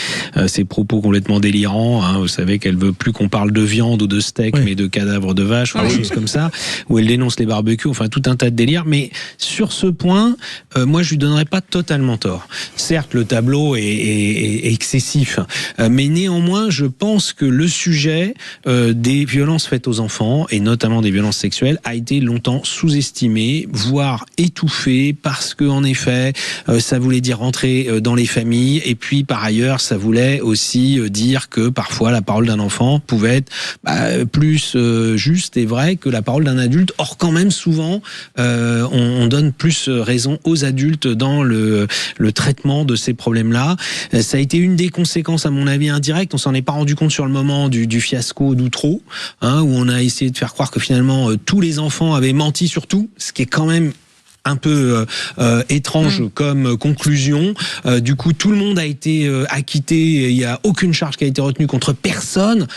propos complètement délirants. Vous savez qu'elle veut plus qu'on parle de viande ou de steak, mais de cadavres de vaches, ou des choses comme ça, où elle dénonce les barbecues, enfin tout un tas de délires. Mais sur ce point, moi je lui donnerais pas totalement tort. Certes, le tableau est excessif, mais néanmoins, je pense que le sujet des violences faites aux enfants, et notamment des violences sexuelles, a été longtemps sous-estimé, voire étouffé, parce que en effet, ça voulait dire rentrer dans les familles, et puis par ailleurs, ça voulait aussi dire que parfois la parole d'un enfant pouvait être plus juste et vrai que la parole d'un adulte. Or, quand même, souvent, on donne plus raison aux adultes dans le traitement de ces problèmes-là. Ça a été une des conséquences, à mon avis, indirectes. On s'en est pas rendu compte sur le moment du fiasco d'Outreau, où on a essayé de faire croire que finalement tous les enfants avaient menti sur tout, ce qui est quand même un peu étrange comme conclusion. Du coup, tout le monde a été acquitté. Il n'y a aucune charge qui a été retenue contre personne.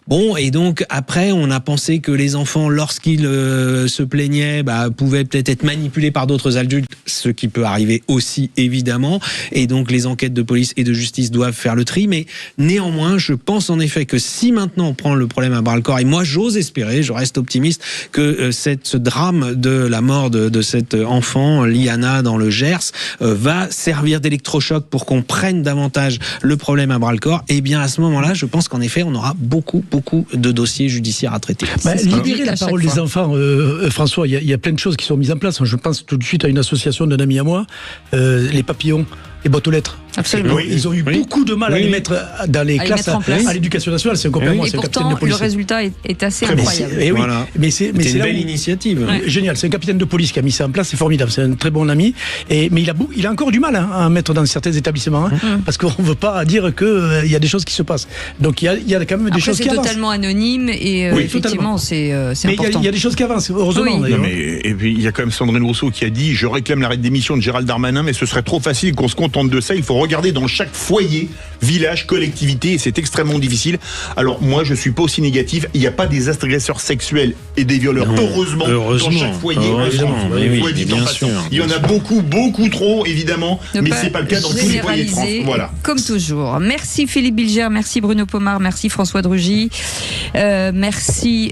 Bon, et donc après, on a pensé que les enfants, lorsqu'ils se plaignaient, pouvaient peut-être être manipulés par d'autres adultes, ce qui peut arriver aussi, évidemment. Et donc, les enquêtes de police et de justice doivent faire le tri. Mais néanmoins, je pense en effet que si maintenant on prend le problème à bras-le-corps, et moi j'ose espérer, je reste optimiste, que ce drame de la mort de cet enfant, Liana, dans le Gers, va servir d'électrochoc pour qu'on prenne davantage le problème à bras-le-corps, et bien à ce moment-là, je pense qu'en effet, on aura beaucoup de dossiers judiciaires à traiter. Libérer la parole des enfants, François, il y a plein de choses qui sont mises en place. Je pense tout de suite à une association d'un ami à moi, les papillons, les boîtes aux lettres. Absolument. Ils ont eu beaucoup de mal à les mettre dans les classes à l'éducation nationale. C'est un copain moi, c'est un capitaine de police. Le résultat est assez incroyable. Mais c'est une belle initiative. Génial, c'est un capitaine de police qui a mis ça en place, c'est formidable, c'est un très bon ami. Mais il a encore du mal à mettre dans certains établissements, parce qu'on ne veut pas dire qu'il y a des choses qui se passent. Donc il y a quand même des choses qui avancent. C'est totalement anonyme et effectivement c'est important. Il y a des choses qui avancent, heureusement. Et puis il y a quand même Sandrine Rousseau qui a dit: je réclame l'arrêt de démission de Gérald Darmanin, mais ce serait trop facile qu'on se contente de ça. Il faut regarder dans chaque foyer, village, collectivité, et c'est extrêmement difficile. Alors moi, je suis pas aussi négatif. Il n'y a pas des agresseurs sexuels et des violeurs, heureusement, dans chaque foyer. Il y en a beaucoup trop, évidemment, mais c'est pas le cas dans tous les foyers de France. Voilà. Comme toujours. Merci Philippe Bilger, merci Bruno Pomar, merci François Drugy, merci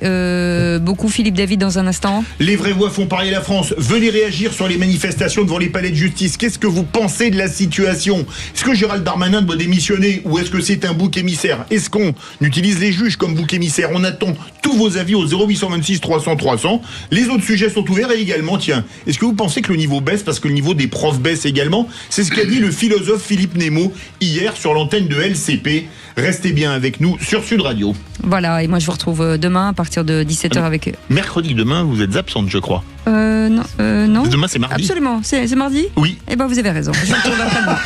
beaucoup Philippe David. Dans un instant, les vraies voix font parler la France. Venez réagir sur les manifestations devant les palais de justice. Qu'est-ce que vous pensez de la situation? Est-ce que Gérald Darmanin doit démissionner ou est-ce que c'est un bouc émissaire? Est-ce qu'on utilise les juges comme bouc émissaire? On attend tous vos avis au 0826 300 300. Les autres sujets sont ouverts et également, tiens, est-ce que vous pensez que le niveau baisse parce que le niveau des profs baisse également? C'est ce qu'a dit le philosophe Philippe Nemo hier sur l'antenne de LCP. Restez bien avec nous sur Sud Radio. Voilà, et moi je vous retrouve demain à partir de 17h avec... Mercredi, demain, vous êtes absente, je crois. Non. Demain, c'est mardi. Absolument, c'est mardi? Oui. Eh ben vous avez raison. Je vous retrouve après-demain.